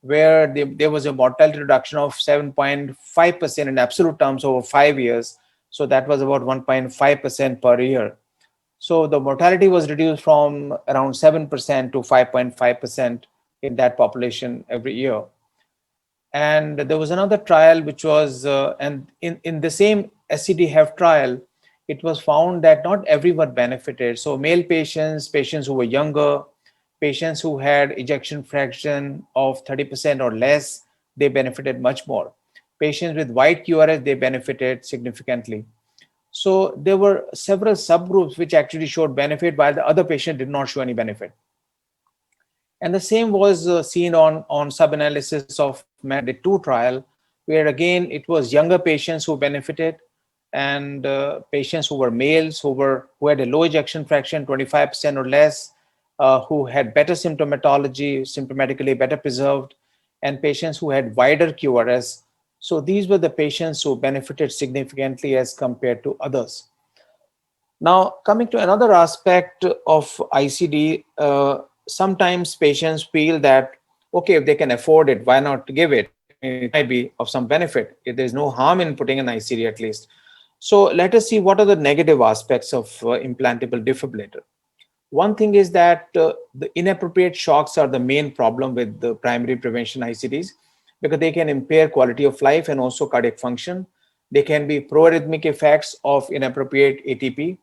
where there was a mortality reduction of 7.5% in absolute terms over 5 years. So that was about 1.5% per year. So the mortality was reduced from around 7% to 5.5% in that population every year. And there was another trial which was, and in the same SCD-HEF trial, it was found that not everyone benefited. So male patients, patients who were younger, patients who had ejection fraction of 30% or less, they benefited much more. Patients with white QRS, they benefited significantly. So there were several subgroups which actually showed benefit, while the other patient did not show any benefit. And the same was seen on sub-analysis of MED2 trial, where again, it was younger patients who benefited, and patients who were males, who had a low ejection fraction, 25% or less, who had better symptomatology, symptomatically better preserved, and patients who had wider QRS. So these were the patients who benefited significantly as compared to others. Now, coming to another aspect of ICD, sometimes patients feel that, okay, if they can afford it, why not give it? I mean, it might be of some benefit. If there's no harm in putting an ICD at least. So let us see what are the negative aspects of implantable defibrillator. One thing is that the inappropriate shocks are the main problem with the primary prevention ICDs, because they can impair quality of life and also cardiac function. They can be proarrhythmic effects of inappropriate ATP.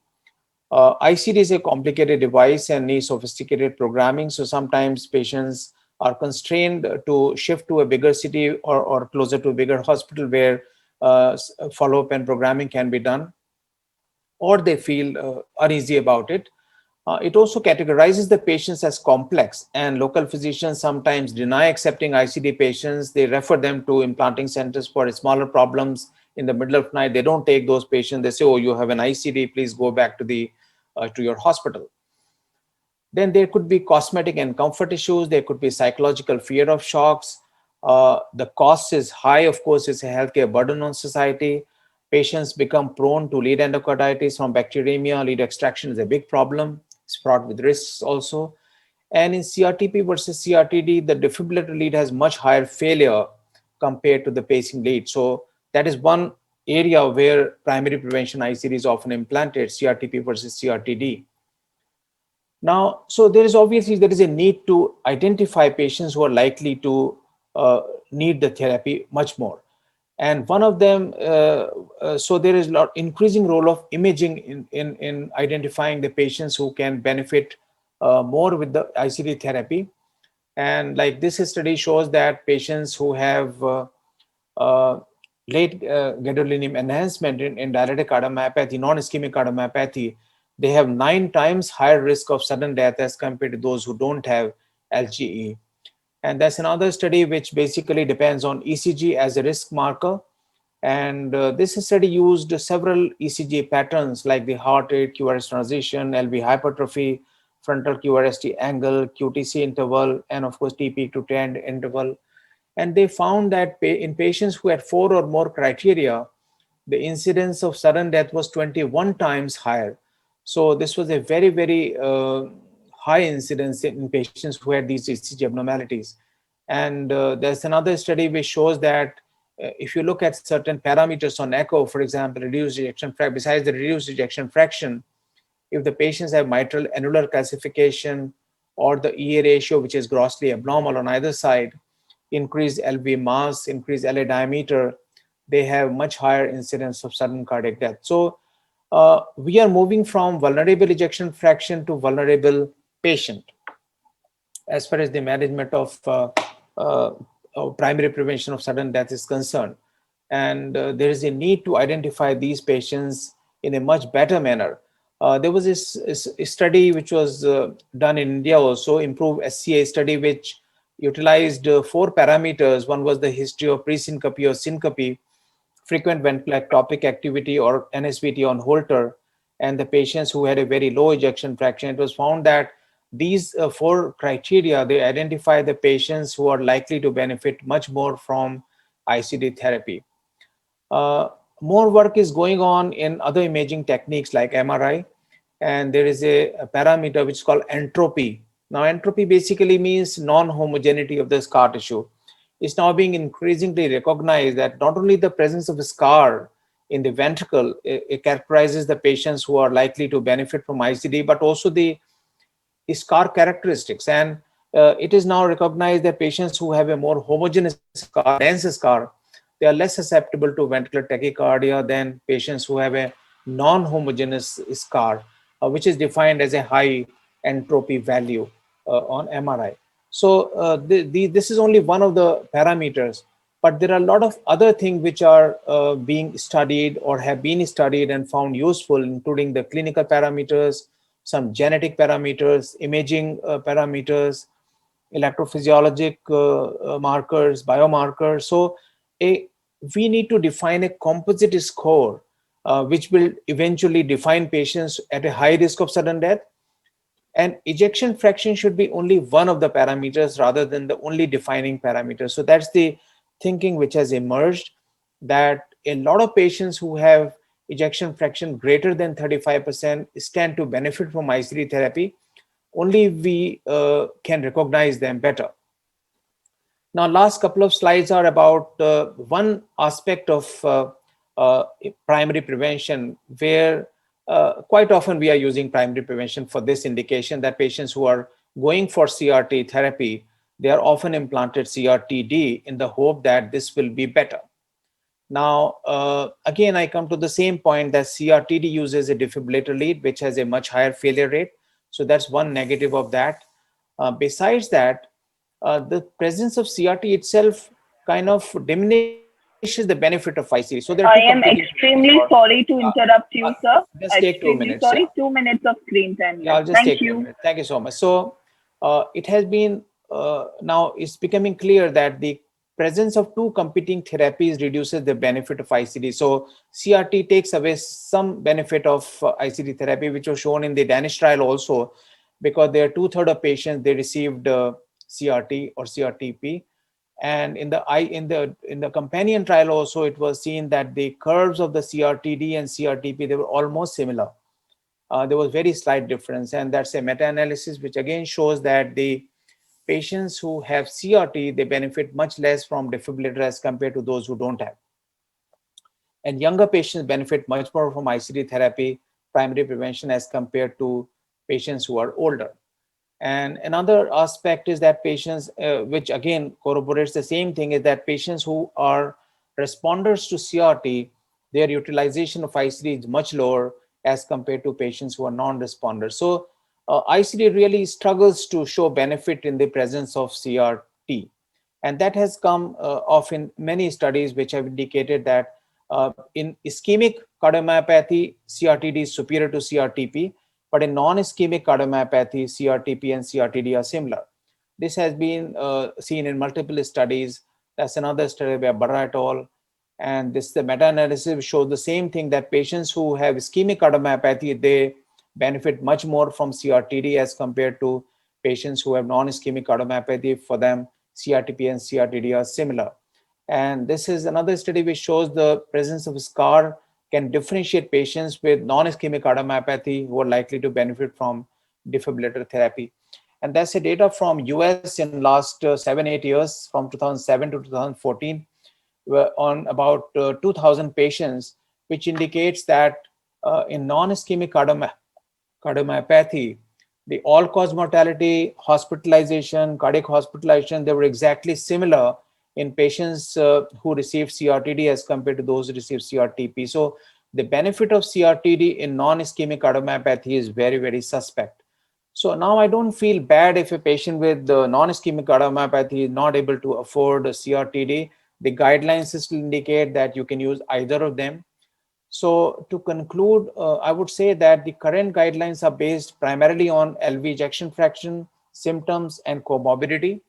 ICD is a complicated device and needs sophisticated programming. So sometimes patients are constrained to shift to a bigger city or closer to a bigger hospital where follow-up and programming can be done, or they feel uneasy about it. It also categorizes the patients as complex, and local physicians sometimes deny accepting ICD patients. They refer them to implanting centers for smaller problems in the middle of night. They don't take those patients. They say, oh, you have an ICD, please go back to your hospital. Then there could be cosmetic and comfort issues. There could be psychological fear of shocks. The cost is high. Of course, it's a healthcare burden on society. Patients become prone to lead endocarditis from bacteremia. Lead extraction is a big problem. It's fraught with risks also. And in CRTP versus CRTD, the defibrillator lead has much higher failure compared to the pacing lead. So that is one area where primary prevention ICD is often implanted, CRTP versus CRTD. Now, so there is a need to identify patients who are likely to need the therapy much more. And one of them, so there is a increasing role of imaging in identifying the patients who can benefit more with the ICD therapy. And like this study shows that patients who have uh, late gadolinium enhancement in dilated cardiomyopathy, non-ischemic cardiomyopathy, they have 9 times higher risk of sudden death as compared to those who don't have LGE. And that's another study which basically depends on ECG as a risk marker. And this study used several ECG patterns like the heart rate, QRS transition, LV hypertrophy, frontal QRST angle, QTC interval, and of course, T peak to trend interval. And they found that in patients who had 4 or more criteria, the incidence of sudden death was 21 times higher. So this was a very, very high incidence in patients who had these ECG abnormalities. And there's another study which shows that if you look at certain parameters on echo, for example, reduced ejection fraction, besides the reduced ejection fraction, if the patients have mitral annular calcification or the EA ratio, which is grossly abnormal on either side, increased LV mass, increased LA diameter, they have much higher incidence of sudden cardiac death. So we are moving from vulnerable ejection fraction to vulnerable patient as far as the management of primary prevention of sudden death is concerned. And there is a need to identify these patients in a much better manner. There was this study which was done in India also, Improve SCA study, which utilized 4 parameters. One was the history of pre-syncope or syncope, frequent ventricular ectopic activity or NSVT on Holter, and the patients who had a very low ejection fraction. It was found that these 4 criteria, they identify the patients who are likely to benefit much more from ICD therapy. More work is going on in other imaging techniques like MRI, and there is a parameter which is called entropy. Now, entropy basically means non-homogeneity of the scar tissue. It's now being increasingly recognized that not only the presence of a scar in the ventricle, it characterizes the patients who are likely to benefit from ICD, but also the scar characteristics. And it is now recognized that patients who have a more homogeneous scar, dense scar, they are less susceptible to ventricular tachycardia than patients who have a non-homogeneous scar, which is defined as a high entropy value on MRI. So this is only one of the parameters, but there are a lot of other things which are being studied or have been studied and found useful, including the clinical parameters, some genetic parameters, imaging parameters, electrophysiologic markers, biomarkers. So we need to define a composite score which will eventually define patients at a high risk of sudden death. And ejection fraction should be only one of the parameters rather than the only defining parameter. So that's the thinking which has emerged, that a lot of patients who have ejection fraction greater than 35% stand to benefit from ICD therapy. Only we can recognize them better. Now, last couple of slides are about one aspect of primary prevention, where quite often we are using primary prevention for this indication, that patients who are going for CRT therapy, they are often implanted CRT-D in the hope that this will be better. Now, again, I come to the same point that CRT-D uses a defibrillator lead, which has a much higher failure rate. So that's one negative of that. Besides that, the presence of CRT itself kind of diminishes the benefit of ICD. So there are two I competing am theories extremely sorry to interrupt you, sir. just take 2 Extremely minutes. sorry. Yeah. 2 minutes of screen time Yeah, I'll left. just Thank take 2 you. minutes. Thank you so much. So it has been now it's becoming clear that the presence of two competing therapies reduces the benefit of ICD. So CRT takes away some benefit of ICD therapy, which was shown in the Danish trial also, because there are 2/3 of patients they received CRT or CRTP. And in the companion trial also, it was seen that the curves of the CRTD and CRTP, they were almost similar. There was very slight difference, and that's a meta-analysis which again shows that the patients who have CRT, they benefit much less from defibrillator as compared to those who don't have. And younger patients benefit much more from ICD therapy, primary prevention, as compared to patients who are older. And another aspect is that patients, which again corroborates the same thing, is that patients who are responders to CRT, their utilization of ICD is much lower as compared to patients who are non-responders. So ICD really struggles to show benefit in the presence of CRT. And that has come off in many studies which have indicated that in ischemic cardiomyopathy, CRTD is superior to CRTP, but in non-ischemic cardiomyopathy, CRTP and CRTD are similar. This has been seen in multiple studies. That's another study by Barra et al. And this the meta-analysis shows the same thing, that patients who have ischemic cardiomyopathy, they benefit much more from CRTD as compared to patients who have non-ischemic cardiomyopathy. For them, CRTP and CRTD are similar. And this is another study which shows the presence of scar can differentiate patients with non-ischemic cardiomyopathy who are likely to benefit from defibrillator therapy. And that's the data from US in last 7-8 years, from 2007 to 2014, on about 2,000 patients, which indicates that in non-ischemic cardiomyopathy, the all-cause mortality, hospitalization, cardiac hospitalization, they were exactly similar in patients who received CRTD as compared to those who received CRTP. So the benefit of CRTD in non-ischemic cardiomyopathy is very, very suspect. So now I don't feel bad if a patient with non-ischemic cardiomyopathy is not able to afford a CRTD. The guidelines still indicate that you can use either of them. So to conclude, I would say that the current guidelines are based primarily on LV ejection fraction, symptoms, and comorbidity.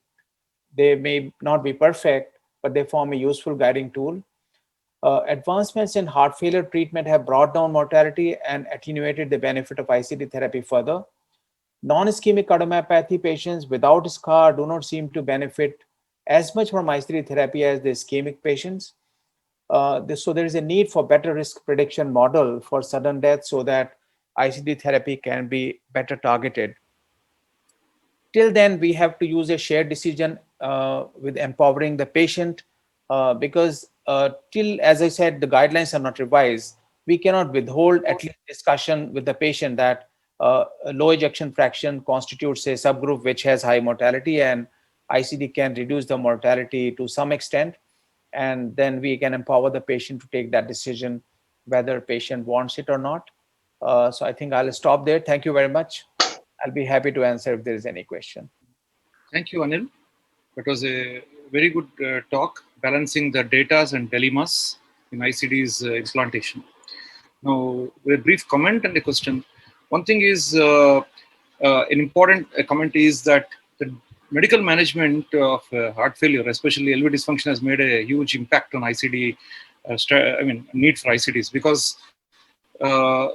They may not be perfect, but they form a useful guiding tool. Advancements in heart failure treatment have brought down mortality and attenuated the benefit of ICD therapy further. Non-ischemic cardiomyopathy patients without scar do not seem to benefit as much from ICD therapy as the ischemic patients. So there is a need for better risk prediction model for sudden death so that ICD therapy can be better targeted. Till then, we have to use a shared decision with empowering the patient because till, as I said, the guidelines are not revised, we cannot withhold at least discussion with the patient that a low ejection fraction constitutes a subgroup which has high mortality, and ICD can reduce the mortality to some extent. And then we can empower the patient to take that decision whether patient wants it or not. So I think I'll stop there. Thank you very much. I'll be happy to answer if there is any question. Thank you, Anil. That was a very good talk, balancing the datas and dilemmas in ICD's implantation. Now, a brief comment and a question. One thing is, an important comment is that the medical management of heart failure, especially LV dysfunction, has made a huge impact on ICD, need for ICDs, because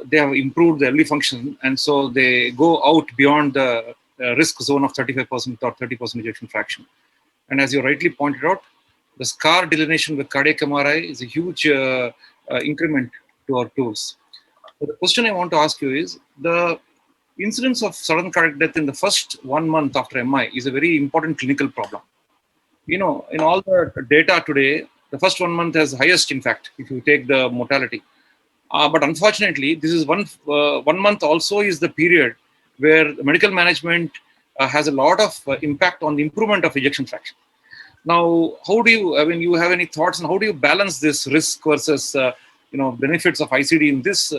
they have improved the early function, and so they go out beyond the risk zone of 35% or 30% ejection fraction. And as you rightly pointed out, the scar delineation with cardiac MRI is a huge increment to our tools. But the question I want to ask you is the incidence of sudden cardiac death in the first 1 month after MI is a very important clinical problem. You know, in all the data today, the first 1 month has highest, in fact, if you take the mortality. But unfortunately, this is 1 month also is the period where the medical management has a lot of impact on the improvement of ejection fraction. Now, how do you, I mean, you have any thoughts on how do you balance this risk versus, benefits of ICD in this,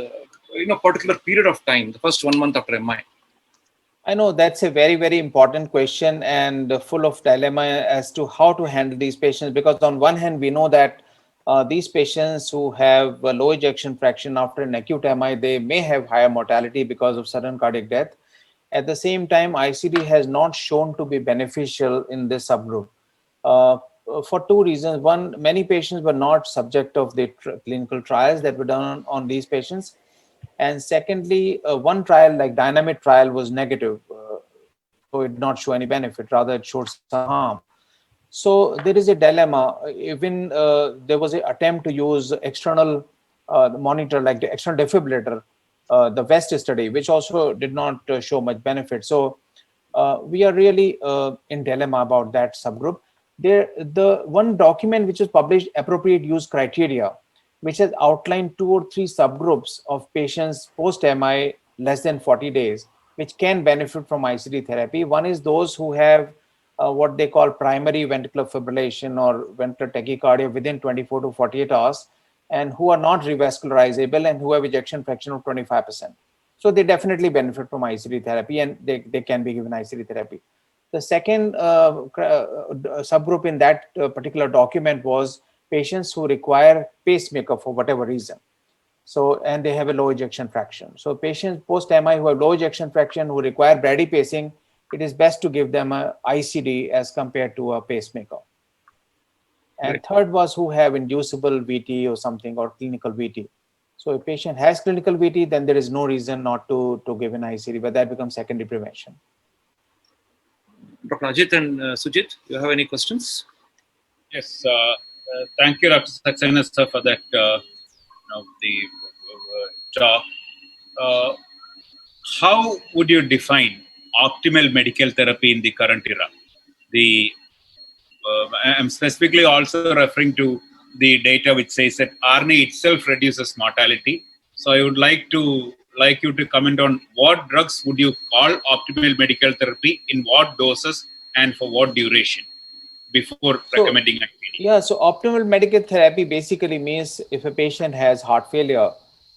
particular period of time, the first 1 month after MI? I know that's a very, very important question and full of dilemma as to how to handle these patients, because on one hand, we know that these patients who have a low ejection fraction after an acute MI, they may have higher mortality because of sudden cardiac death. At the same time, ICD has not shown to be beneficial in this subgroup for two reasons. One, many patients were not subject of the clinical trials that were done on these patients. And secondly, one trial like dynamic trial was negative. So it did not show any benefit, rather it showed some harm. So there is a dilemma. Even there was an attempt to use external monitor like the external defibrillator, the West study, which also did not show much benefit. So we are really in dilemma about that subgroup. The one document which is published, appropriate use criteria, which has outlined 2 or 3 subgroups of patients post-MI less than 40 days, which can benefit from ICD therapy. One is those who have what they call primary ventricular fibrillation or ventricular tachycardia within 24 to 48 hours, and who are not revascularizable and who have ejection fraction of 25%. So they definitely benefit from ICD therapy, and they can be given ICD therapy. The second subgroup in that particular document was patients who require pacemaker for whatever reason. So, and they have a low ejection fraction. So patients post-MI who have low ejection fraction, who require brady pacing, it is best to give them a ICD as compared to a pacemaker. And Right. third was who have inducible VT or something, or clinical VT. So if patient has clinical VT, then there is no reason not to give an ICD, but that becomes secondary prevention. Dr. Ajit and Sujit, you have any questions? Yes, thank you, Dr. Saxena, sir, for that talk. How would you define optimal medical therapy in the current era? I'm specifically also referring to the data which says that ARNI itself reduces mortality. So I would like you to comment on what drugs would you call optimal medical therapy, in what doses, and for what duration before recommending IPD. Yeah, so optimal medical therapy basically means if a patient has heart failure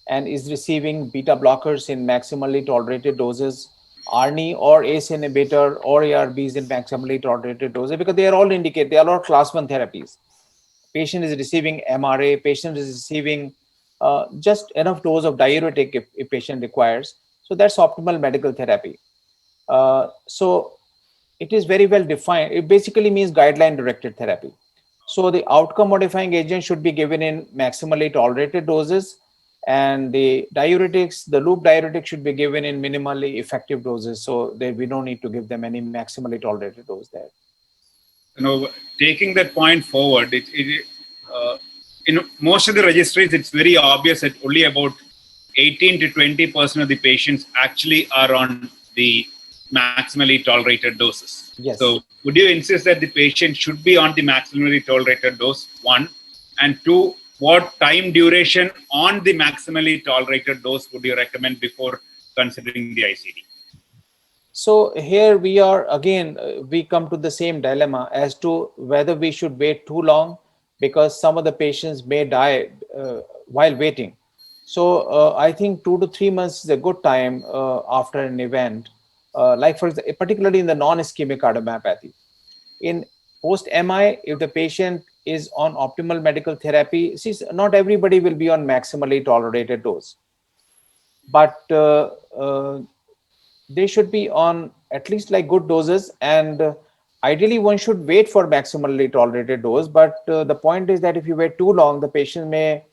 and is receiving beta blockers in maximally tolerated doses, ARNI or ACE inhibitor or ARBs in maximally tolerated doses, because they are all indicated, they are all class 1 therapies. Patient is receiving MRA, patient is receiving just enough dose of diuretic if patient requires. So that's optimal medical therapy. So it is very well defined. It basically means guideline directed therapy. So the outcome modifying agent should be given in maximally tolerated doses, and the diuretics, the loop diuretic, should be given in minimally effective doses. So we don't need to give them any maximally tolerated dose there. Taking that point forward, in most of the registries, it's very obvious that only about 18 to 20% of the patients actually are on the maximally tolerated doses. Yes. So would you insist that the patient should be on the maximally tolerated dose, 1? And 2, what time duration on the maximally tolerated dose would you recommend before considering the ICD? So here we are again, we come to the same dilemma as to whether we should wait too long, because some of the patients may die while waiting. So I think 2 to 3 months is a good time after an event, like for example, particularly in the non-ischemic cardiomyopathy. In post-MI, if the patient is on optimal medical therapy, see, not everybody will be on maximally tolerated dose, but they should be on at least like good doses, and ideally one should wait for maximally tolerated dose. But the point is that if you wait too long, the patient may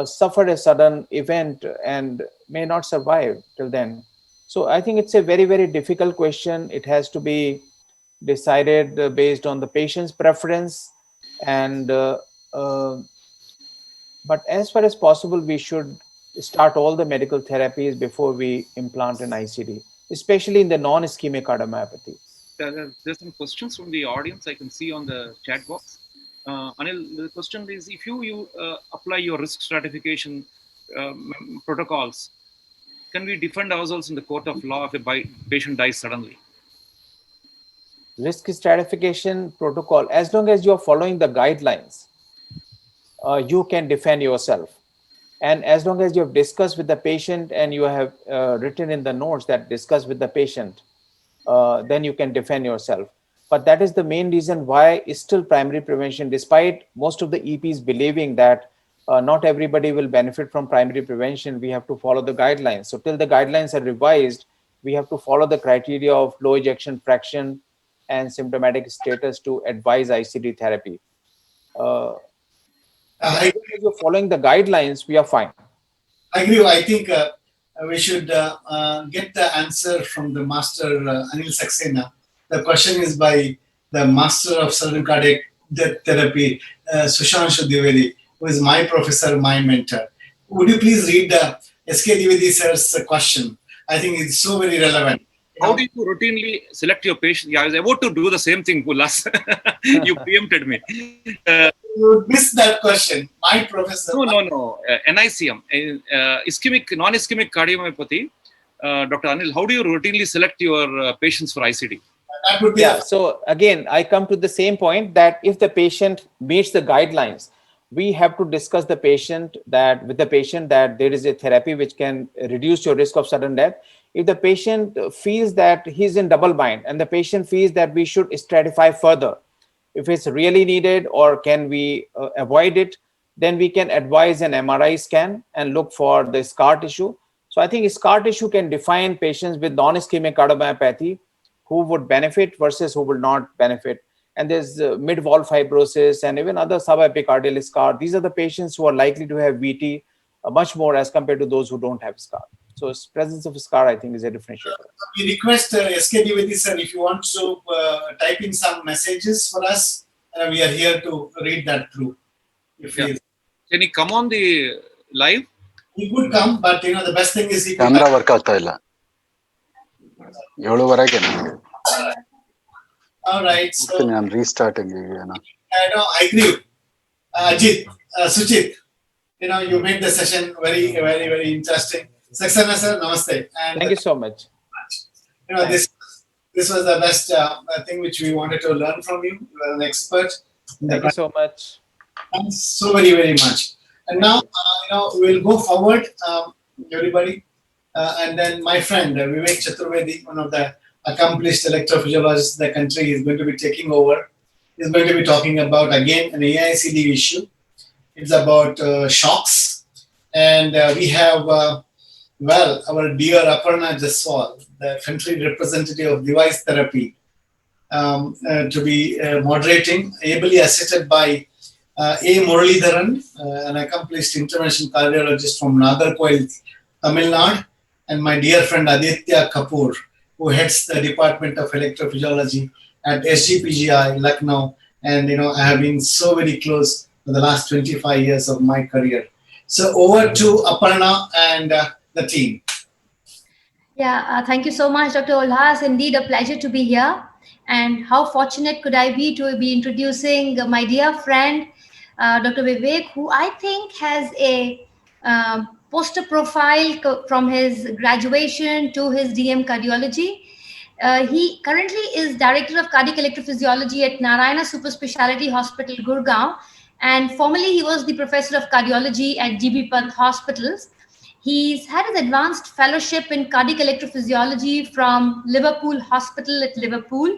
suffer a sudden event and may not survive till then. So I think it's a very, very difficult question. It has to be decided based on the patient's preference, and but as far as possible, we should start all the medical therapies before we implant an ICD, especially in the non-ischemic cardiomyopathy. There's some questions from the audience I can see on the chat box. Anil, the question is, if you apply your risk stratification protocols, can we defend ourselves in the court of law if a patient dies suddenly? Risk stratification protocol, as long as you are following the guidelines, you can defend yourself. And as long as you have discussed with the patient and you have written in the notes that discuss with the patient, then you can defend yourself. But that is the main reason why is still primary prevention, despite most of the EPs believing that not everybody will benefit from primary prevention. We have to follow the guidelines. So till the guidelines are revised, we have to follow the criteria of low ejection fraction and symptomatic status to advise ICD therapy. As long as you're following the guidelines, we are fine. I agree. I think we should get the answer from the master Anil Saxena. The question is by the master of sudden cardiac death therapy, Sushanshu Dwivedi, who is my professor, my mentor. Would you please read the SK Dwivedi sir's question? I think it's so very relevant. How do you routinely select your patient? Yeah, I was about to do the same thing, Ulas. You preempted me. You missed that question. My professor. No. NICM, ischemic, non-ischemic cardiomyopathy. Dr. Anil, how do you routinely select your patients for ICD? That would be so again, I come to the same point that if the patient meets the guidelines, we have to discuss the patient with the patient that there is a therapy which can reduce your risk of sudden death. If the patient feels that he's in double bind and the patient feels that we should stratify further, if it's really needed or can we avoid it, then we can advise an MRI scan and look for the scar tissue. So I think scar tissue can define patients with non-ischemic cardiomyopathy who would benefit versus who will not benefit. And there's mid-wall fibrosis and even other subepicardial scar. These are the patients who are likely to have VT much more as compared to those who don't have scar. So presence of scar, I think, is a differentiator. We request SK Dwivedi sir, if you want to type in some messages for us, we are here to read that through. If Can he come on the live? He could come, but the best thing is he could camera work ಆಗ್ತಾ ಇಲ್ಲ 7:00 ನನಗೆ. All right, so I'm restarting. I agree. Ajit, Suchit, you made the session very, very, very interesting. Saxena sir, namaste. And thank you so much. This was the best thing which we wanted to learn from you. You are an expert. Thank you so much. Thanks so very, very much. And now, we'll go forward, everybody. And then my friend, Vivek Chaturvedi, one of the accomplished electrophysiologists in the country, is going to be taking over. He's going to be talking about, again, an AICD issue. It's about shocks. And we have, our dear Aparna Jaswal, the country representative of device therapy, to be moderating, ably assisted by A. Muralidharan, an accomplished intervention cardiologist from Nagarkoil, Tamil Nadu, and my dear friend Aditya Kapoor, who heads the Department of Electrophysiology at SGPGI, Lucknow. And, I have been so very close for the last 25 years of my career. So over to Aparna and the team. Yeah, thank you so much, Dr. Ulhas. Indeed, a pleasure to be here. And how fortunate could I be to be introducing my dear friend, Dr. Vivek, who I think has a poster profile from his graduation to his DM cardiology. He currently is Director of Cardiac Electrophysiology at Narayana Super Speciality Hospital, Gurgaon. And formerly, he was the Professor of Cardiology at GB Pant Hospitals. He's had his advanced fellowship in cardiac electrophysiology from Liverpool Hospital at Liverpool.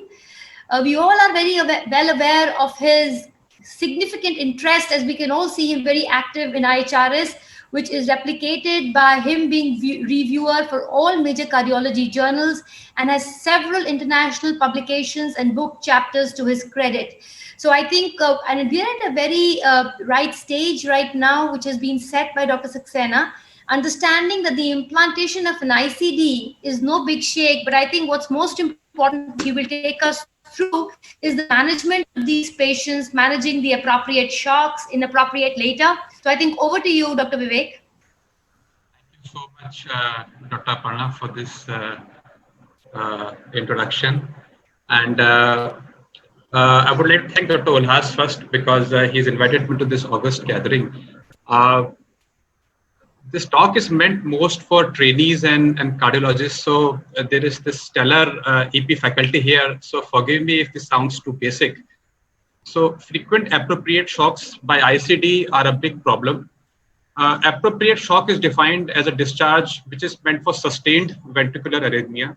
We all are very well aware of his significant interest, as we can all see him very active in IHRS, which is replicated by him being reviewer for all major cardiology journals and has several international publications and book chapters to his credit. So I think, and we are at a very right stage right now, which has been set by Dr. Saxena, understanding that the implantation of an ICD is no big shake, but I think what's most important he will take us through is the management of these patients, managing the appropriate shocks, inappropriate later. So I think over to you, Dr. Vivek. Thank you so much, Dr. Aparna, for this introduction. And I would like to thank Dr. Ulhas first because he's invited me to this August gathering. This talk is meant most for trainees and cardiologists. So there is this stellar EP faculty here. So forgive me if this sounds too basic. So frequent appropriate shocks by ICD are a big problem. Appropriate shock is defined as a discharge which is meant for sustained ventricular arrhythmia.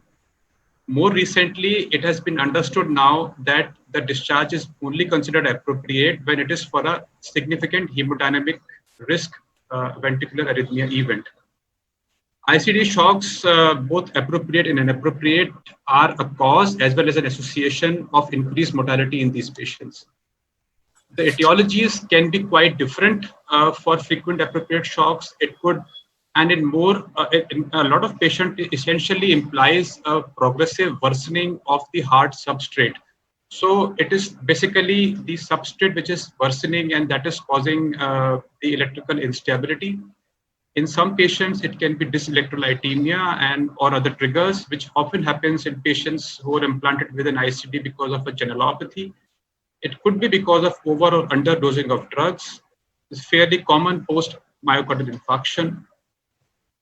More recently, it has been understood now that the discharge is only considered appropriate when it is for a significant hemodynamic risk ventricular arrhythmia event. ICD shocks, both appropriate and inappropriate, are a cause as well as an association of increased mortality in these patients. The etiologies can be quite different for frequent appropriate shocks. It could, and in a lot of patients, it essentially implies a progressive worsening of the heart substrate. So it is basically the substrate which is worsening, and that is causing the electrical instability. In some patients, it can be dyselectrolytemia and or other triggers, which often happens in patients who are implanted with an ICD because of a channelopathy. It could be because of over or underdosing of drugs. It's fairly common post myocardial infarction.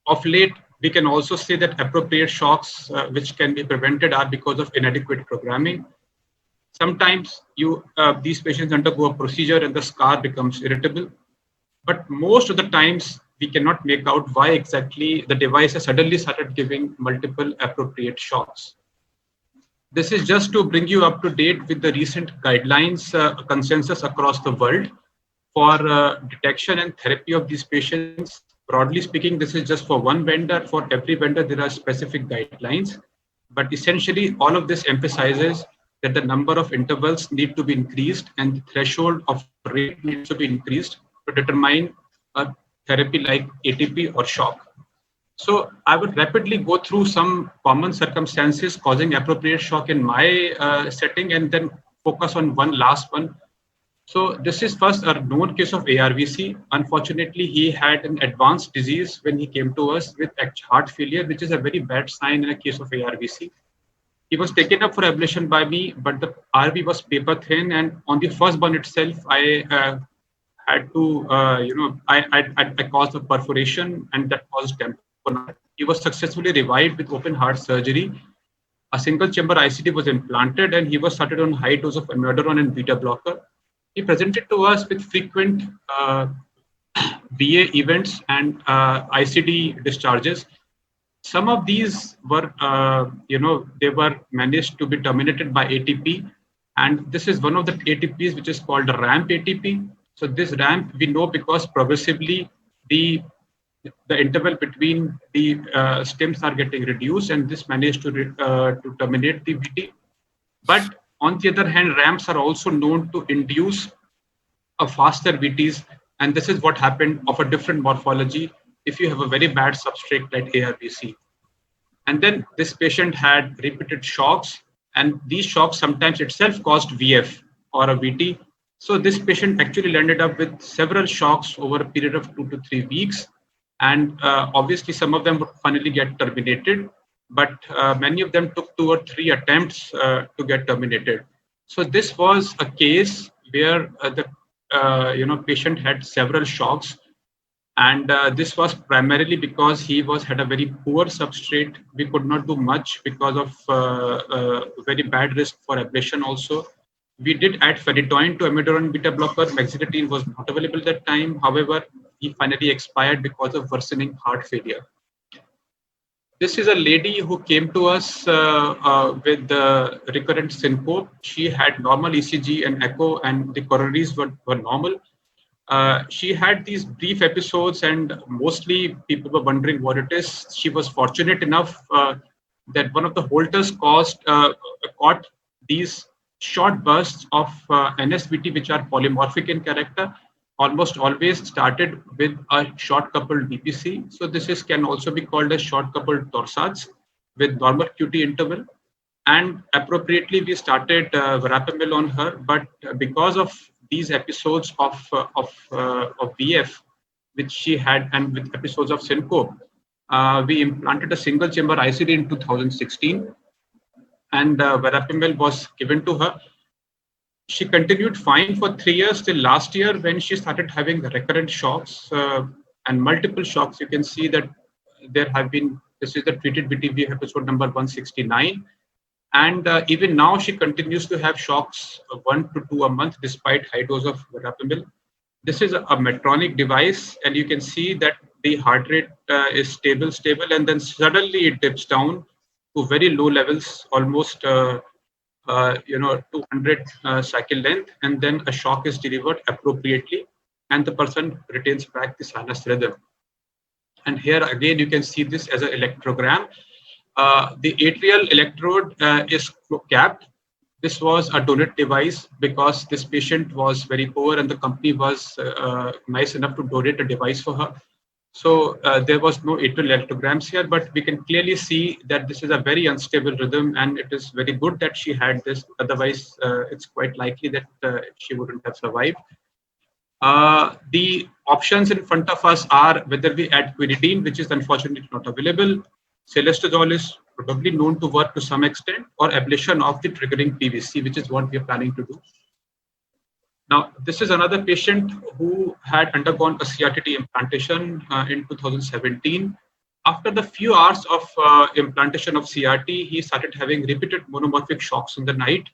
Of late, we can also say that appropriate shocks which can be prevented are because of inadequate programming. Sometimes these patients undergo a procedure and the scar becomes irritable. But most of the times, we cannot make out why exactly the device has suddenly started giving multiple appropriate shocks. This is just to bring you up to date with the recent guidelines, consensus across the world for detection and therapy of these patients. Broadly speaking, this is just for one vendor. For every vendor, there are specific guidelines. But essentially, all of this emphasizes that the number of intervals need to be increased and the threshold of rate needs to be increased to determine a therapy like ATP or shock. So I would rapidly go through some common circumstances causing appropriate shock in my setting and then focus on one last one. So this is first a known case of ARVC. Unfortunately, he had an advanced disease when he came to us with heart failure, which is a very bad sign in a case of ARVC. He was taken up for ablation by me, but the RV was paper thin. And on the first one itself, I had to, I caused a perforation and that caused tamponade. He was successfully revived with open heart surgery. A single chamber ICD was implanted and he was started on high dose of amiodarone and beta blocker. He presented to us with frequent VA events and ICD discharges. Some of these were, they were managed to be terminated by ATP. And this is one of the ATPs, which is called a ramp ATP. So this ramp we know because progressively the interval between the stems are getting reduced, and this managed to terminate the VT. But on the other hand, ramps are also known to induce a faster VTs, and this is what happened of a different morphology if you have a very bad substrate like ARVC. And then this patient had repeated shocks, and these shocks sometimes itself caused VF or a VT. So this patient actually landed up with several shocks over a period of 2 to 3 weeks. And obviously, some of them would finally get terminated, but many of them took 2 or 3 attempts to get terminated. So this was a case where the patient had several shocks, and this was primarily because he had a very poor substrate. We could not do much because of very bad risk for ablation also. We did add phenytoin to amiodarone beta blocker. Mexicatin was not available at that time. However, he finally expired because of worsening heart failure. This is a lady who came to us with recurrent syncope. She had normal ECG and echo, and the coronaries were normal. She had these brief episodes, and mostly people were wondering what it is. She was fortunate enough that one of the Holters caught these short bursts of NSVT, which are polymorphic in character, almost always started with a short coupled BPC. So this can also be called as short coupled torsades with normal QT interval. And appropriately, we started verapamil on her, but because of these episodes of VF, which she had, and with episodes of syncope, we implanted a single chamber ICD in 2016, and verapamil was given to her. She continued fine for 3 years till last year when she started having recurrent shocks and multiple shocks. You can see that there have been, this is the treated VTV episode number 169. And even now, she continues to have shocks 1 to 2 a month despite high dose of verapamil. This is a Medtronic device, and you can see that the heart rate is stable, and then suddenly it dips down to very low levels, almost 200 cycle length, and then a shock is delivered appropriately, and the person retains back the sinus rhythm. And here again, you can see this as an electrogram. The atrial electrode is capped. This was a donut device because this patient was very poor and the company was nice enough to donate a device for her. So there was no atrial electrograms here, but we can clearly see that this is a very unstable rhythm, and it is very good that she had this. Otherwise, it's quite likely that she wouldn't have survived. The options in front of us are whether we add quinidine, which is unfortunately not available. Celestazol is probably known to work to some extent, or ablation of the triggering PVC, which is what we are planning to do. Now, this is another patient who had undergone a CRTT implantation in 2017. After the few hours of implantation of CRT, he started having repeated monomorphic shocks in the night.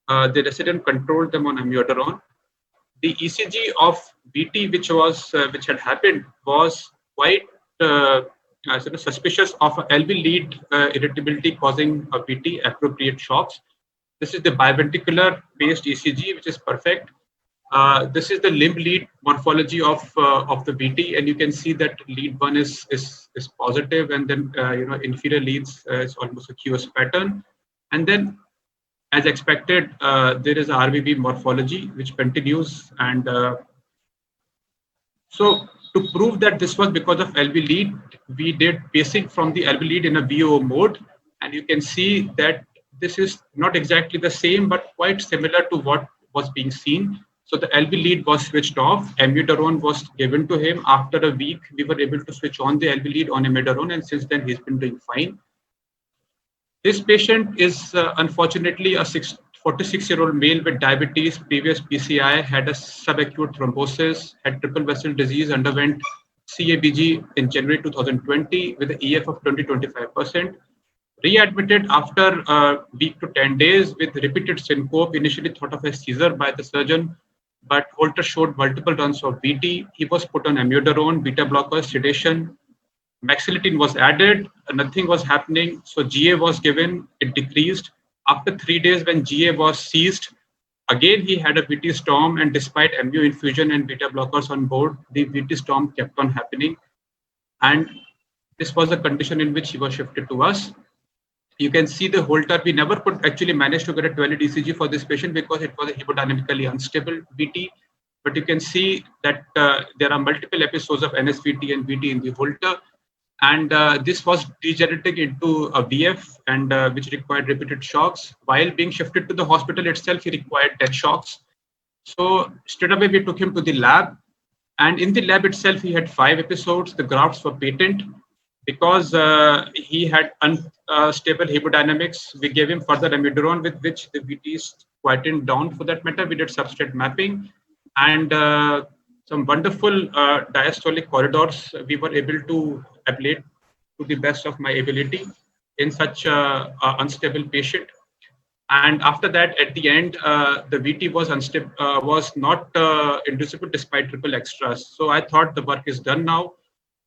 The resident controlled them on amiodarone. The ECG of BT, which had happened, was quite suspicious of LV lead irritability causing a BT appropriate shocks. This is the biventricular based ECG, which is perfect. This is the limb lead morphology of the BT, and you can see that lead 1 is positive, and then inferior leads is almost a QS pattern, and then as expected, there is a RVB morphology which continues, and so to prove that this was because of LV lead, we did pacing from the LV lead in a VO mode, and you can see that this is not exactly the same, but quite similar to what was being seen. So the LV lead was switched off, amiodarone was given to him. After a week, we were able to switch on the LV lead on amiodarone, and since then he's been doing fine. This patient is unfortunately a 46-year-old male with diabetes, previous PCI, had a subacute thrombosis, had triple vessel disease, underwent CABG in January 2020 with an EF of 20-25%. Readmitted after a week to 10 days with repeated syncope, initially thought of as seizure by the surgeon, but Holter showed multiple runs of BT. He was put on amiodarone, beta blockers, sedation. Maxilitine was added, nothing was happening, so GA was given, it decreased. After 3 days when GA was ceased, again he had a VT storm, and despite amio infusion and beta blockers on board, the VT storm kept on happening. And this was the condition in which he was shifted to us. You can see the Holter, we never could actually manage to get a 12 ECG for this patient because it was a hemodynamically unstable VT. But you can see that there are multiple episodes of NSVT and VT in the Holter. And this was degenerating into a VF, and which required repeated shocks. While being shifted to the hospital itself, he required 10 shocks. So straight away, we took him to the lab. And in the lab itself, he had 5 episodes. The grafts were patent. Because he had unstable hemodynamics, we gave him further amiodarone, with which the VTs quietened down. For that matter, we did substrate mapping, and some wonderful diastolic corridors we were able to ablate to the best of my ability in such an unstable patient. And after that, at the end, the VT was unstable, was not inducible despite triple extras. So I thought the work is done now.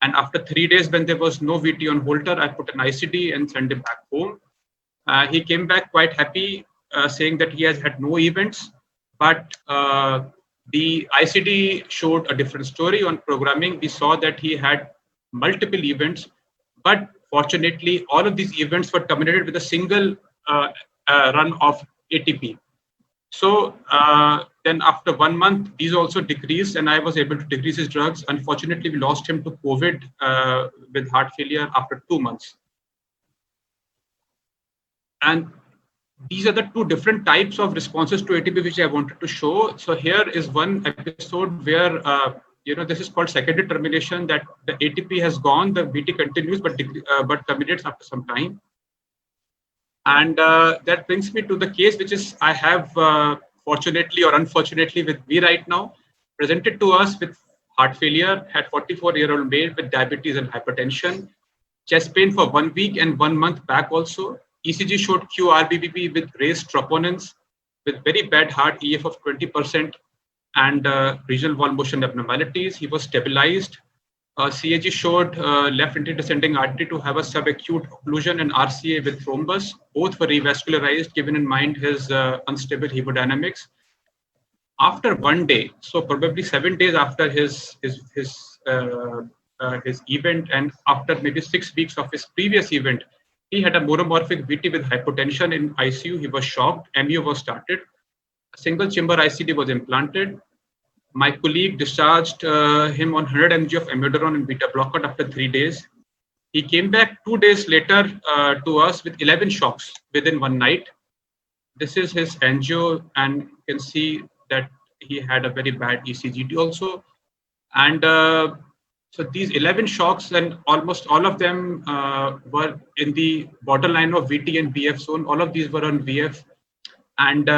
And after 3 days, when there was no VT on Holter, I put an ICD and sent him back home. He came back quite happy, saying that he has had no events, but The ICD showed a different story on programming. We saw that he had multiple events, but fortunately, all of these events were terminated with a single run of ATP. So then after 1 month, these also decreased, and I was able to decrease his drugs. Unfortunately, we lost him to COVID with heart failure after 2 months. And these are the two different types of responses to ATP which I wanted to show. So here is one episode where this is called secondary termination, that the ATP has gone, the VT continues, but terminates after some time. And that brings me to the case which is I have fortunately or unfortunately with me right now, presented to us with heart failure, had 44-year-old male with diabetes and hypertension, chest pain for 1 week and 1 month back also. ECG showed QRBBP with raised troponins, with very bad heart EF of 20% and regional wall motion abnormalities. He was stabilized. CAG showed left ventricular descending artery to have a subacute occlusion and RCA with thrombus. Both were revascularized, given in mind his unstable hemodynamics. After 1 day, so probably 7 days after his event, and after maybe 6 weeks of his previous event, he had a monomorphic VT with hypotension in ICU. He was shocked. MU was started. A single chamber ICD was implanted. My colleague discharged him on 100 mg of amiodarone and beta blocker after 3 days. He came back 2 days later to us with 11 shocks within 1 night. This is his angio, and you can see that he had a very bad ECGD also. And so these 11 shocks, and almost all of them were in the borderline of VT and VF zone. All of these were on VF. And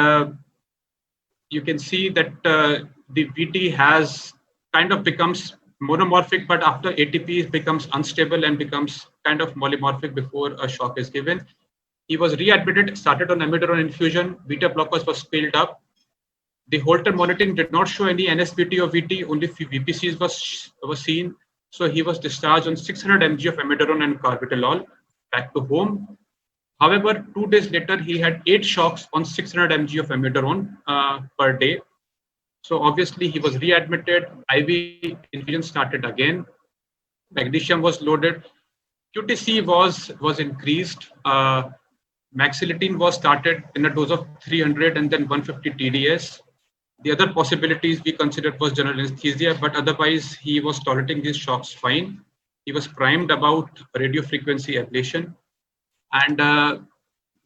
you can see that the VT has kind of becomes monomorphic, but after ATP it becomes unstable and becomes kind of polymorphic before a shock is given. He was readmitted, started on amiodarone infusion, beta blockers were scaled up. The Holter monitoring did not show any NSVT or VT, only few VPCs was seen. So he was discharged on 600 mg of amiodarone and carvedilol back to home. However, 2 days later, he had 8 shocks on 600 mg of amiodarone per day. So obviously he was readmitted, IV infusion started again, magnesium was loaded, QTC was increased, maxilitine was started in a dose of 300 and then 150 TDS. The other possibilities we considered was general anesthesia, but otherwise he was tolerating these shocks fine. He was primed about radiofrequency ablation. And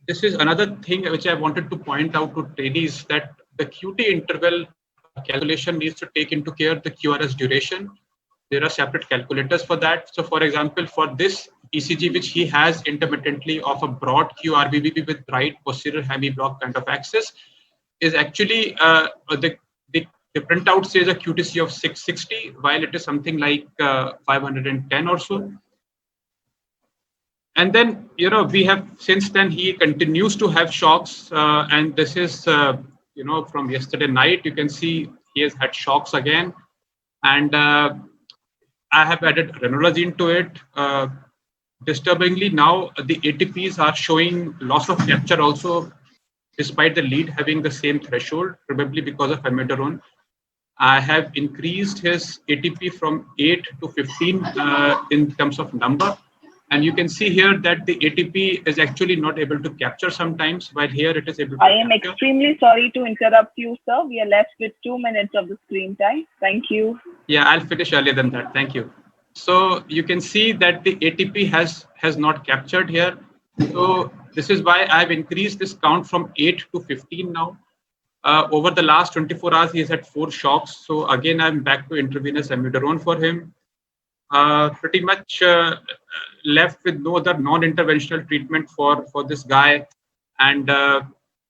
this is another thing which I wanted to point out to ladies, that the QT interval calculation needs to take into care the QRS duration. There are separate calculators for that. So for example, for this ECG, which he has intermittently of a broad QRBBP with right posterior hemi-block kind of axis, is actually the printout says a QTC of 660, while it is something like 510 or so. And then, we have, since then, he continues to have shocks. And this is, from yesterday night, you can see he has had shocks again. And I have added ranolazine to it. Disturbingly, now the ATPs are showing loss of capture also, despite the lead having the same threshold, probably because of amiodarone. I have increased his ATP from 8 to 15 in terms of number. And you can see here that the ATP is actually not able to capture sometimes, while here it is able to I am capture. extremely sorry to interrupt you, sir. We are left with 2 minutes of the screen time. Thank you. Yeah, I'll finish earlier than that. Thank you. So you can see that the ATP has not captured here. So this is why I've increased this count from 8 to 15 now. Over the last 24 hours, he has had 4 shocks. So again, I'm back to intravenous amiodarone for him. Pretty much left with no other non-interventional treatment for this guy. And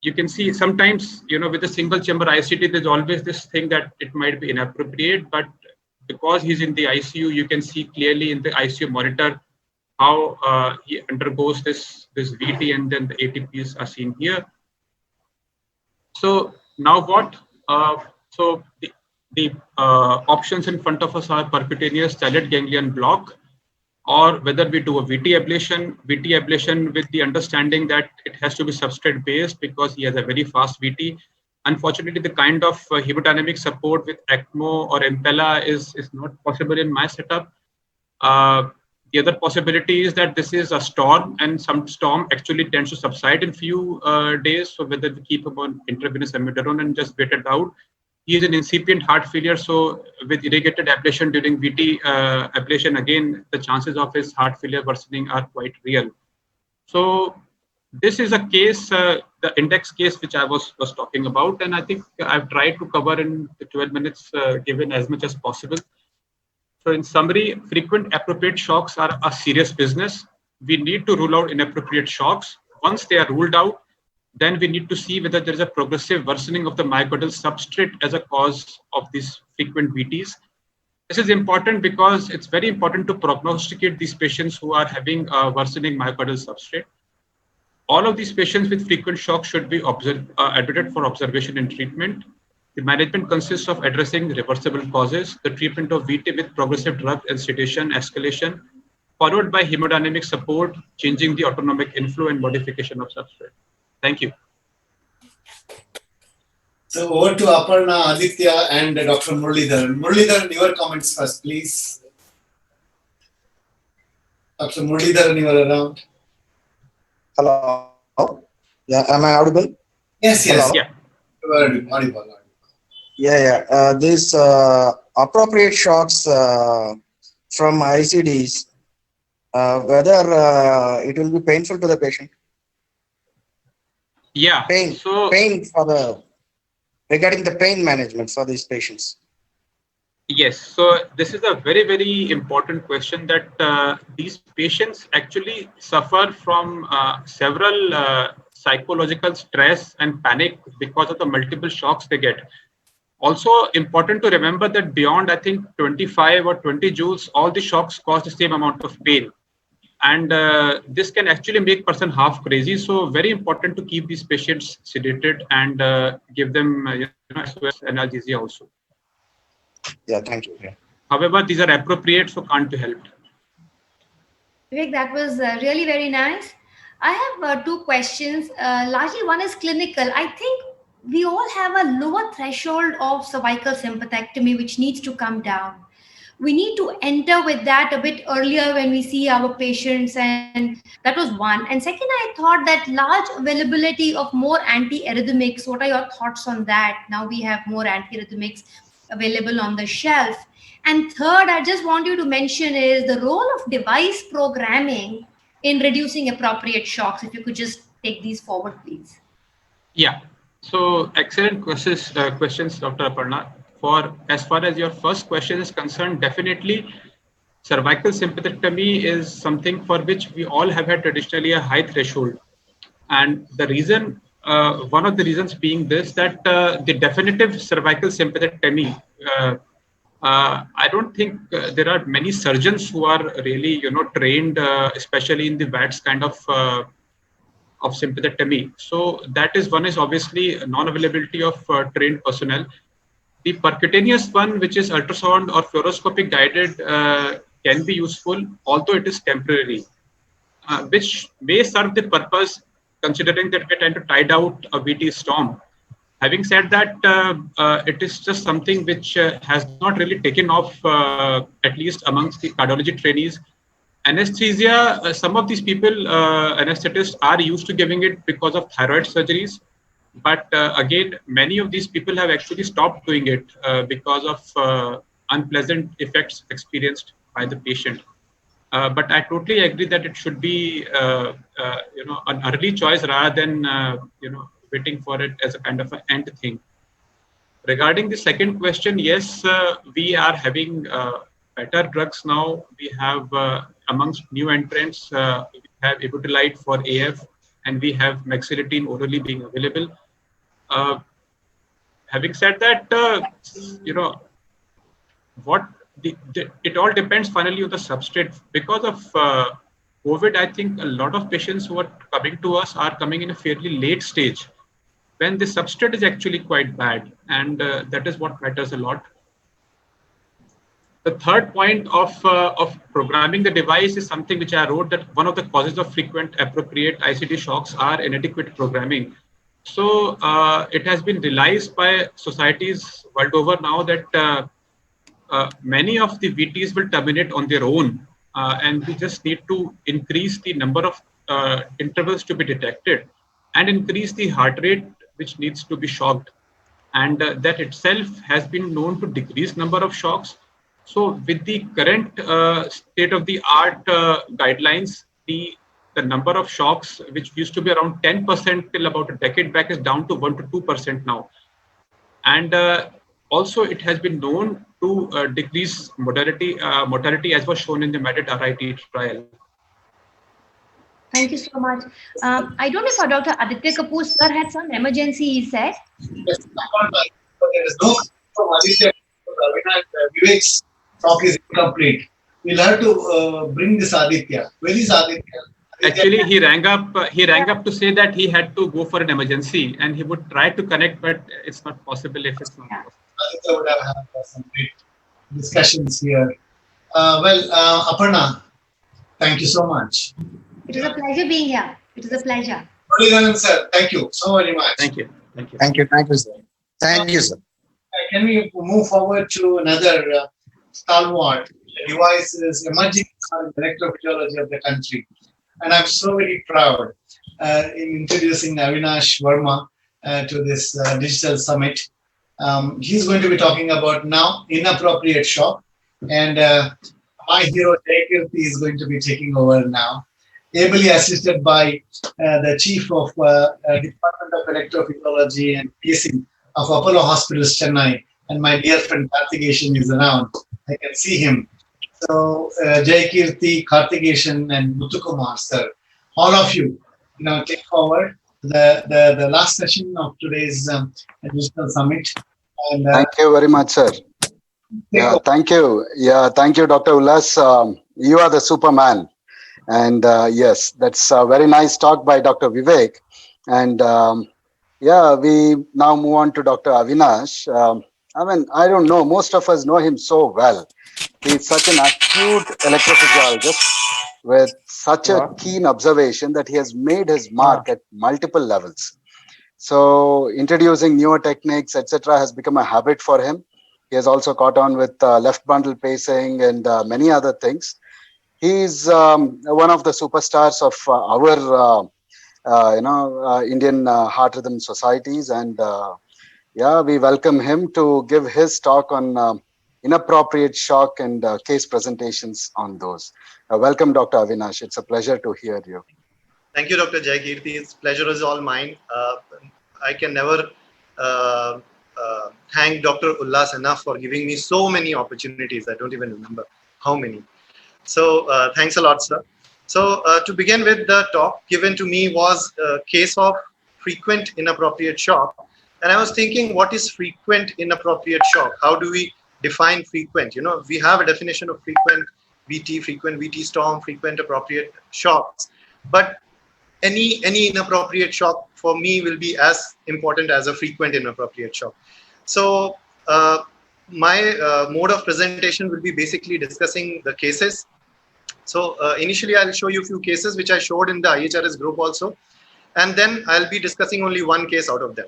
you can see sometimes, with a single chamber ICD, there's always this thing that it might be inappropriate, but because he's in the ICU, you can see clearly in the ICU monitor how he undergoes this VT, and then the ATPs are seen here. So now what? So the options in front of us are percutaneous stellate ganglion block, or whether we do a VT ablation with the understanding that it has to be substrate based because he has a very fast VT. Unfortunately, the kind of hemodynamic support with ECMO or Impella is not possible in my setup. The other possibility is that this is a storm, and some storm actually tends to subside in few days. So whether we keep him on intravenous amiodarone and just wait it out. He is an incipient heart failure, so with irrigated ablation during VT ablation, again, the chances of his heart failure worsening are quite real. So this is a case, the index case, which I was talking about, and I think I've tried to cover in the 12 minutes given as much as possible. So in summary, frequent appropriate shocks are a serious business. We need to rule out inappropriate shocks. Once they are ruled out, then we need to see whether there is a progressive worsening of the myocardial substrate as a cause of these frequent VTs. This is important because it's very important to prognosticate these patients who are having a worsening myocardial substrate. All of these patients with frequent shock should be admitted for observation and treatment. The management consists of addressing reversible causes, the treatment of VT with progressive drug and sedation escalation, followed by hemodynamic support, changing the autonomic inflow and modification of substrate. Thank you. So over to Aparna, Aditya, and Dr. Muralidharan. Muralidharan, your comments first, please. Dr. Muralidharan, you are around. Hello. Yeah, am I audible? Yes, yes. Hello? Yeah. You are audible. Yeah. These appropriate shocks from ICDs, whether it will be painful to the patient. Yeah. Pain for the regarding the pain management for these patients. Yes, so this is a very, very important question that these patients actually suffer from several psychological stress and panic because of the multiple shocks they get. Also important to remember that beyond, I think, 25 or 20 joules, all the shocks cause the same amount of pain. And this can actually make person half crazy. So very important to keep these patients sedated and give them SOS analgesia also. Yeah, thank you. Yeah. However, these are appropriate, so can't be helped. Vivek, that was really very nice. I have two questions. Largely, one is clinical. I think we all have a lower threshold of cervical sympathectomy, which needs to come down. We need to enter with that a bit earlier when we see our patients, and that was one. And second, I thought that large availability of more antiarrhythmics. What are your thoughts on that? Now we have more antiarrhythmics available on the shelf. And third, I just want you to mention is the role of device programming in reducing appropriate shocks. If you could just take these forward, please. Yeah. So excellent questions, Dr. Aparna. For as far as your first question is concerned, definitely cervical sympathectomy is something for which we all have had traditionally a high threshold. And the reason, one of the reasons being this, that the definitive cervical sympathectomy, I don't think there are many surgeons who are really, trained, especially in the VATS kind of sympathectomy. So that is one is obviously non-availability of trained personnel. The percutaneous one, which is ultrasound or fluoroscopic guided, can be useful, although it is temporary, which may serve the purpose considering that we're trying to tide out a VT storm. Having said that, it is just something which has not really taken off, at least amongst the cardiology trainees. Anesthesia, some of these people, anesthetists, are used to giving it because of thyroid surgeries. But again, many of these people have actually stopped doing it because of unpleasant effects experienced by the patient. But I totally agree that it should be, an early choice rather than, waiting for it as a kind of an end thing. Regarding the second question, yes, we are having better drugs now. We have, amongst new entrants, we have Ibutylite for AF, and we have Mexiletine orally being available. Having said that, it all depends finally on the substrate. Because of COVID, I think a lot of patients who are coming to us are coming in a fairly late stage when the substrate is actually quite bad, and that is what matters a lot. The third point of programming the device is something which I wrote, that one of the causes of frequent appropriate ICD shocks are inadequate programming. So it has been realized by societies world over now that many of the VTs will terminate on their own, and we just need to increase the number of intervals to be detected and increase the heart rate which needs to be shocked. And that itself has been known to decrease number of shocks. So with the current state of the art guidelines, the number of shocks, which used to be around 10% till about a decade back, is down to 1 to 2% now. And also, it has been known to decrease mortality, as was shown in the MEDIT RIT trial. Thank you so much. I don't know if Dr. Aditya Kapoor sir had some emergency, he said. Yes, there is no from Aditya. Vivek's talk is incomplete. We'll have to bring this Aditya. Where is Aditya? Actually, he rang up to say that he had to go for an emergency, and he would try to connect, but it's not possible if it's not possible. Aditya would have had some great discussions here. Aparna, thank you so much. It is a pleasure being here. It is a pleasure. Sir, thank you so very much. Thank you. Thank you. Thank you. Thank you, sir. Thank you, sir. Can we move forward to another stalwart? The device is emerging in electrophysiology of the country. And I'm so very proud in introducing Avinash Verma to this digital summit. He's going to be talking about now inappropriate shock. And my hero, Jaykirti, is going to be taking over now, ably assisted by the chief of Department of Electrophysiology and Pacing of Apollo Hospitals, Chennai. And my dear friend Karthikeyan is around. I can see him. So Jaykirti, Karthikeyan, and Muthukumar, sir, all of you, take forward the last session of today's digital summit. And, thank you very much, sir. Yeah, thank you. Yeah, thank you, Dr. Ullas. You are the Superman. And yes, that's a very nice talk by Dr. Vivek. And yeah, we now move on to Dr. Avinash. I don't know, most of us know him so well. He's such an acute electrophysiologist with such a keen observation that he has made his mark at multiple levels. So introducing newer techniques, etc., has become a habit for him. He has also caught on with left bundle pacing and many other things. He's one of the superstars of our Indian Heart Rhythm Societies, and yeah, we welcome him to give his talk on inappropriate shock and case presentations on those. Welcome, Dr. Avinash. It's a pleasure to hear you. Thank you, Dr. Jaykirti. It's pleasure is all mine. I can never thank Dr. Ullas enough for giving me so many opportunities. I don't even remember how many. So thanks a lot, sir. So to begin with, the talk given to me was a case of frequent inappropriate shock. And I was thinking, what is frequent inappropriate shock? How do we define frequent? We have a definition of frequent VT storm, frequent appropriate shocks. But any inappropriate shock for me will be as important as a frequent inappropriate shock. So my mode of presentation will be basically discussing the cases. So initially I'll show you a few cases which I showed in the IHRS group also. And then I'll be discussing only one case out of them.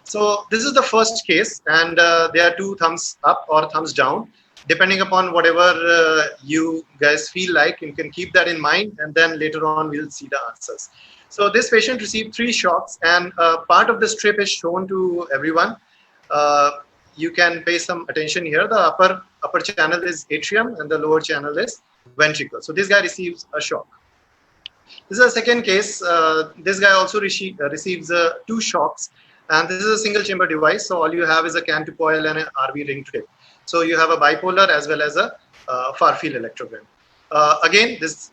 So this is the first case, and there are two thumbs up or thumbs down. Depending upon whatever you guys feel like, you can keep that in mind, and then later on we'll see the answers. So this patient received 3 shocks, and part of the strip is shown to everyone. You can pay some attention here. The upper channel is atrium, and the lower channel is ventricle. So this guy receives a shock. This is a second case. This guy also receives 2 shocks. And this is a single chamber device. So all you have is a CAN2 coil and an RV ring tip. So you have a bipolar as well as a far field electrogram. Again, this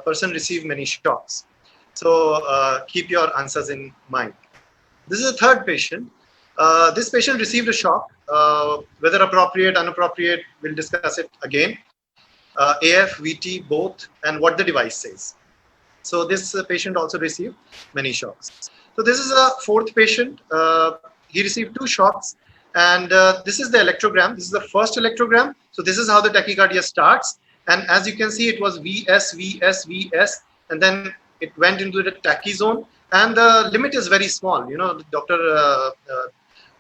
person received many shocks. So keep your answers in mind. This is a third patient. This patient received a shock, whether appropriate, inappropriate, we'll discuss it again. AF, VT, both, and what the device says. So this patient also received many shocks. So this is a fourth patient. He received 2 shocks, and this is the electrogram. This is the first electrogram. So this is how the tachycardia starts. And as you can see, it was VS, VS, VS, and then it went into the tachy zone. and the limit is very small. You know, Dr.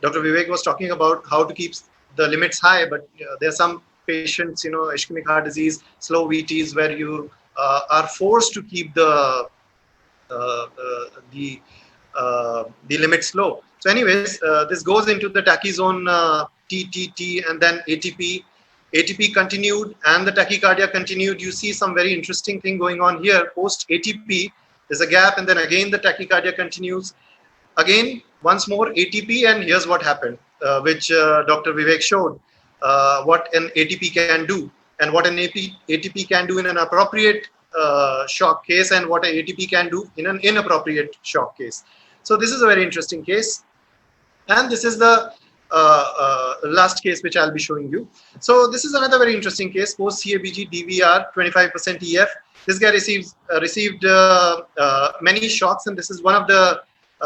Vivek was talking about how to keep the limits high, but there are some patients, you know, ischemic heart disease, slow VTs, where you are forced to keep uh, uh, the the limits low. So, anyways, this goes into the tachysone TTT and then ATP. ATP continued and the tachycardia continued. You see some very interesting thing going on here. Post ATP, there's a gap, and then again the tachycardia continues. Again, once more ATP, and here's what happened, which Dr. Vivek showed, what an ATP can do, and what an ATP can do in an appropriate shock case, and what an ATP can do in an inappropriate shock case. So this is a very interesting case. And this is the last case which I'll be showing you. So this is another very interesting case, post CABG DVR, 25% EF. This guy received many shocks, and this is one of the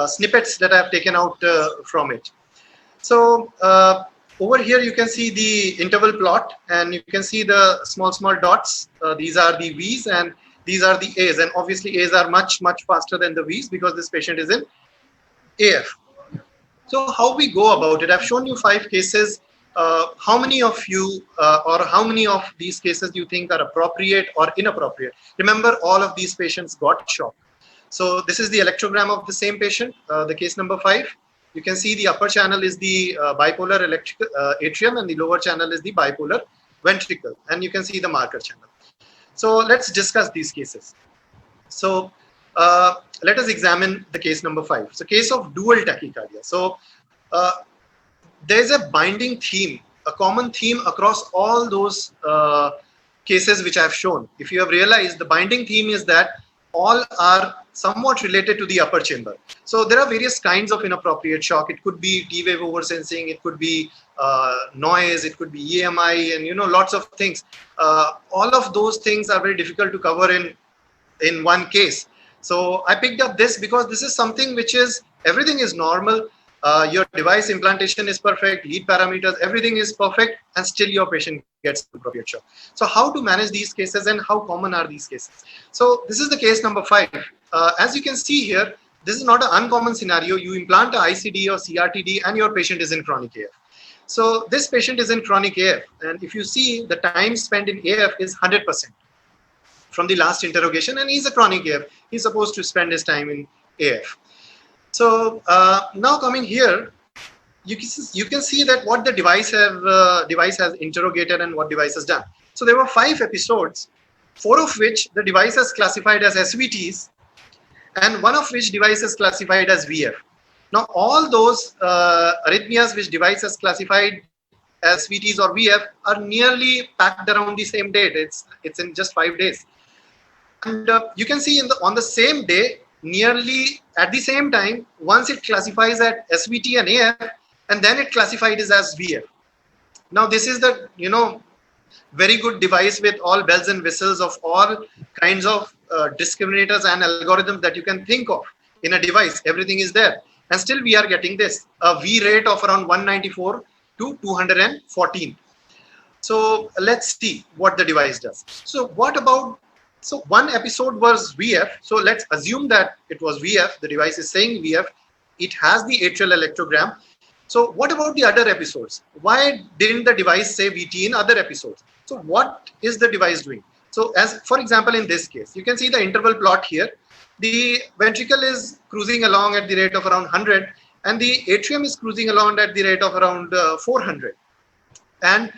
snippets that I've taken out from it. So over here you can see the interval plot, and you can see the small dots. These are the V's and these are the A's, and obviously A's are much faster than the V's because this patient is in AF. So how we go about it, I've shown you 5 cases. How many of you or how many of these cases you think are appropriate or inappropriate? Remember, all of these patients got shock. So this is the electrogram of the same patient, the case number 5. You can see the upper channel is the bipolar electrical atrium, and the lower channel is the bipolar ventricle, and you can see the marker channel. So let's discuss these cases. So let us examine the case number 5. So case of dual tachycardia. So there's a binding theme, a common theme across all those cases which I've shown. If you have realized, the binding theme is that all are somewhat related to the upper chamber. So there are various kinds of inappropriate shock. It could be T-wave oversensing, it could be noise, it could be EMI, and lots of things. All of those things are very difficult to cover in one case. So I picked up this because this is something which is, everything is normal. Your device implantation is perfect, lead parameters, everything is perfect, and still your patient gets appropriate shock. So how to manage these cases and how common are these cases? So this is the case number 5. As you can see here, this is not an uncommon scenario. You implant a ICD or CRTD and your patient is in chronic AF. So this patient is in chronic AF, and if you see, the time spent in AF is 100% from the last interrogation, and he's a chronic AF. He's supposed to spend his time in AF. So now coming here, you can see that what the device has interrogated and what device has done. So there were 5 episodes, 4 of which the device has classified as SVTs, and 1 of which device is classified as VF. Now all those arrhythmias which device has classified as SVTs or VF are nearly packed around the same date. It's in just 5 days. And you can see on the same day, nearly at the same time, once it classifies at SVT and AF, and then it classified as VF. Now this is the very good device with all bells and whistles of all kinds of discriminators and algorithms that you can think of in a device. Everything is there, and still we are getting this, a V rate of around 194 to 214. So let's see what the device does. So so 1 episode was VF. So let's assume that it was VF. The device is saying VF. It has the atrial electrogram. So what about the other episodes? Why didn't the device say VT in other episodes? So what is the device doing? So as for example, in this case, you can see the interval plot here. The ventricle is cruising along at the rate of around 100, and the atrium is cruising along at the rate of around 400. And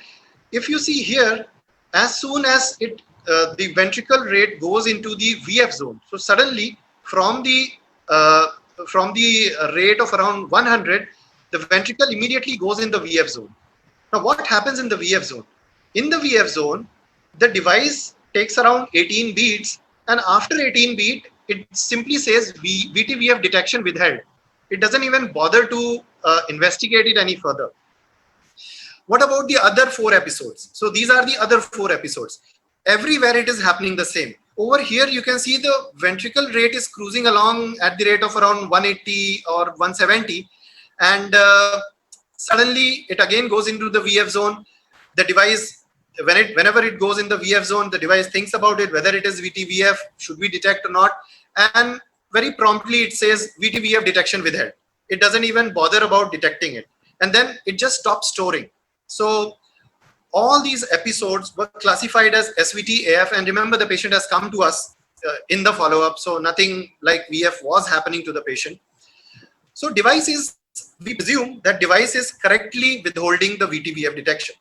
if you see here, as soon as the ventricle rate goes into the VF zone, so suddenly from the rate of around 100, the ventricle immediately goes in the VF zone. Now what happens in the VF zone? In the VF zone, the device takes around 18 beats, and after 18 beat, it simply says VT-VF detection withheld. It doesn't even bother to investigate it any further. What about the other 4 episodes? So these are the other 4 episodes. Everywhere it is happening the same. Over here, you can see the ventricle rate is cruising along at the rate of around 180 or 170. And suddenly it again goes into the VF zone. The device, whenever it goes in the VF zone, the device thinks about it, whether it is VT-VF, should we detect or not. And very promptly it says VTVF detection withheld. It doesn't even bother about detecting it. And then it just stops storing. So all these episodes were classified as SVT AF. And remember, the patient has come to us in the follow-up. So nothing like VF was happening to the patient. So device is, we presume that device is correctly withholding the VTVF detection.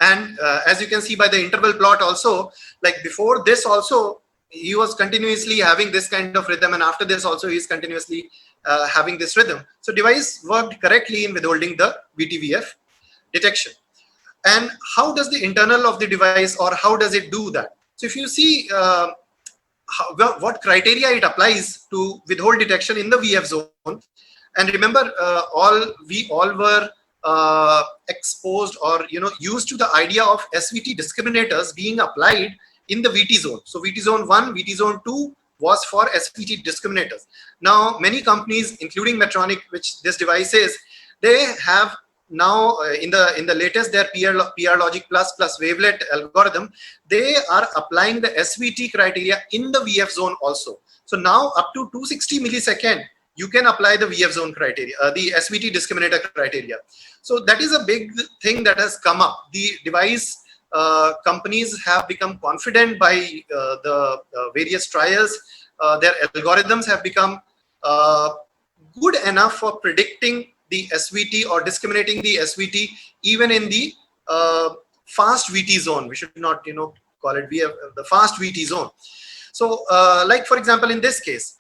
And as you can see by the interval plot also, like before this also, he was continuously having this kind of rhythm, and after this also he is continuously having this rhythm. So device worked correctly in withholding the VTVF detection. And how does the internal of the device, or how does it do that? So if you see what criteria it applies to withhold detection in the VF zone, and remember, we all were exposed or used to the idea of SVT discriminators being applied in the VT zone. So VT zone 1, VT zone 2 was for SVT discriminators. Now many companies, including Medtronic, which this device is, they have now in the latest their PR Logic plus wavelet algorithm, they are applying the SVT criteria in the VF zone also. So now up to 260 millisecond, you can apply the VF zone criteria, the SVT discriminator criteria. So that is a big thing that has come up. The device companies have become confident by the various trials. Their algorithms have become good enough for predicting the SVT or discriminating the SVT even in the fast VT zone. We should not call it VF, the fast VT zone. So like for example in this case,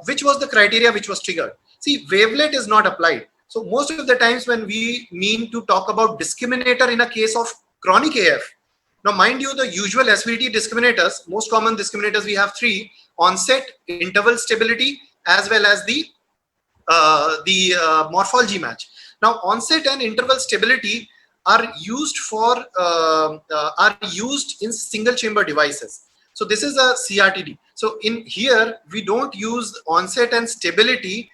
which was the criteria which was triggered? See, wavelet is not applied. So most of the times when we mean to talk about discriminator in a case of chronic AF, now mind you, the usual SVT discriminators, most common discriminators, we have 3: onset, interval stability, as well as the morphology match. Now onset and interval stability are used for in single chamber devices. So this is a CRTD. So in here, we don't use onset and stability.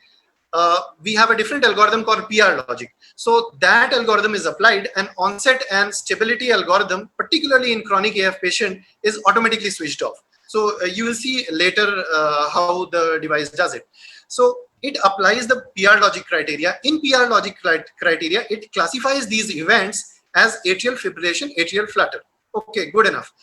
We have a different algorithm called PR Logic. So that algorithm is applied, and onset and stability algorithm, particularly in chronic AF patient, is automatically switched off. So you will see later how the device does it. So it applies the PR Logic criteria. In PR Logic criteria, it classifies these events as atrial fibrillation, atrial flutter. Okay, good enough.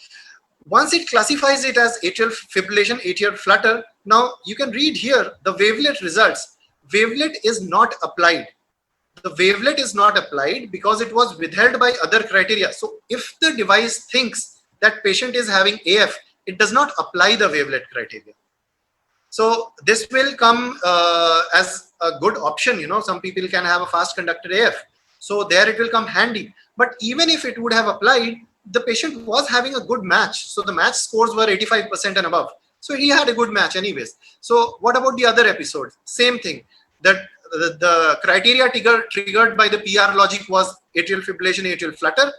Once it classifies it as atrial fibrillation, atrial flutter, now you can read here the wavelet results. Wavelet is not applied. The wavelet is not applied because it was withheld by other criteria. So if the device thinks that patient is having AF, it does not apply the wavelet criteria. So this will come as a good option. Some people can have a fast conductor AF. So there it will come handy. But even if it would have applied, the patient was having a good match. So the match scores were 85% and above. So he had a good match anyways. So what about the other episodes? Same thing. That the criteria triggered by the PR Logic was atrial fibrillation, atrial flutter.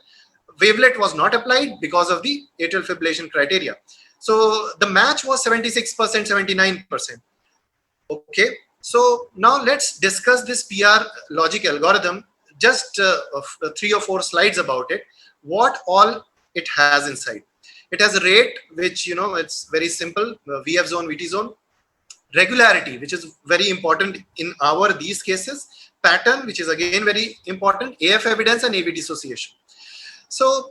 Wavelet was not applied because of the atrial fibrillation criteria. So the match was 76%, 79%. Okay. So now let's discuss this PR Logic algorithm. Just 3 or 4 slides about it. What all it has inside. It has a rate, which, it's very simple, VF zone, VT zone. Regularity, which is very important in these cases. Pattern, which is again very important. AF evidence and AV dissociation. So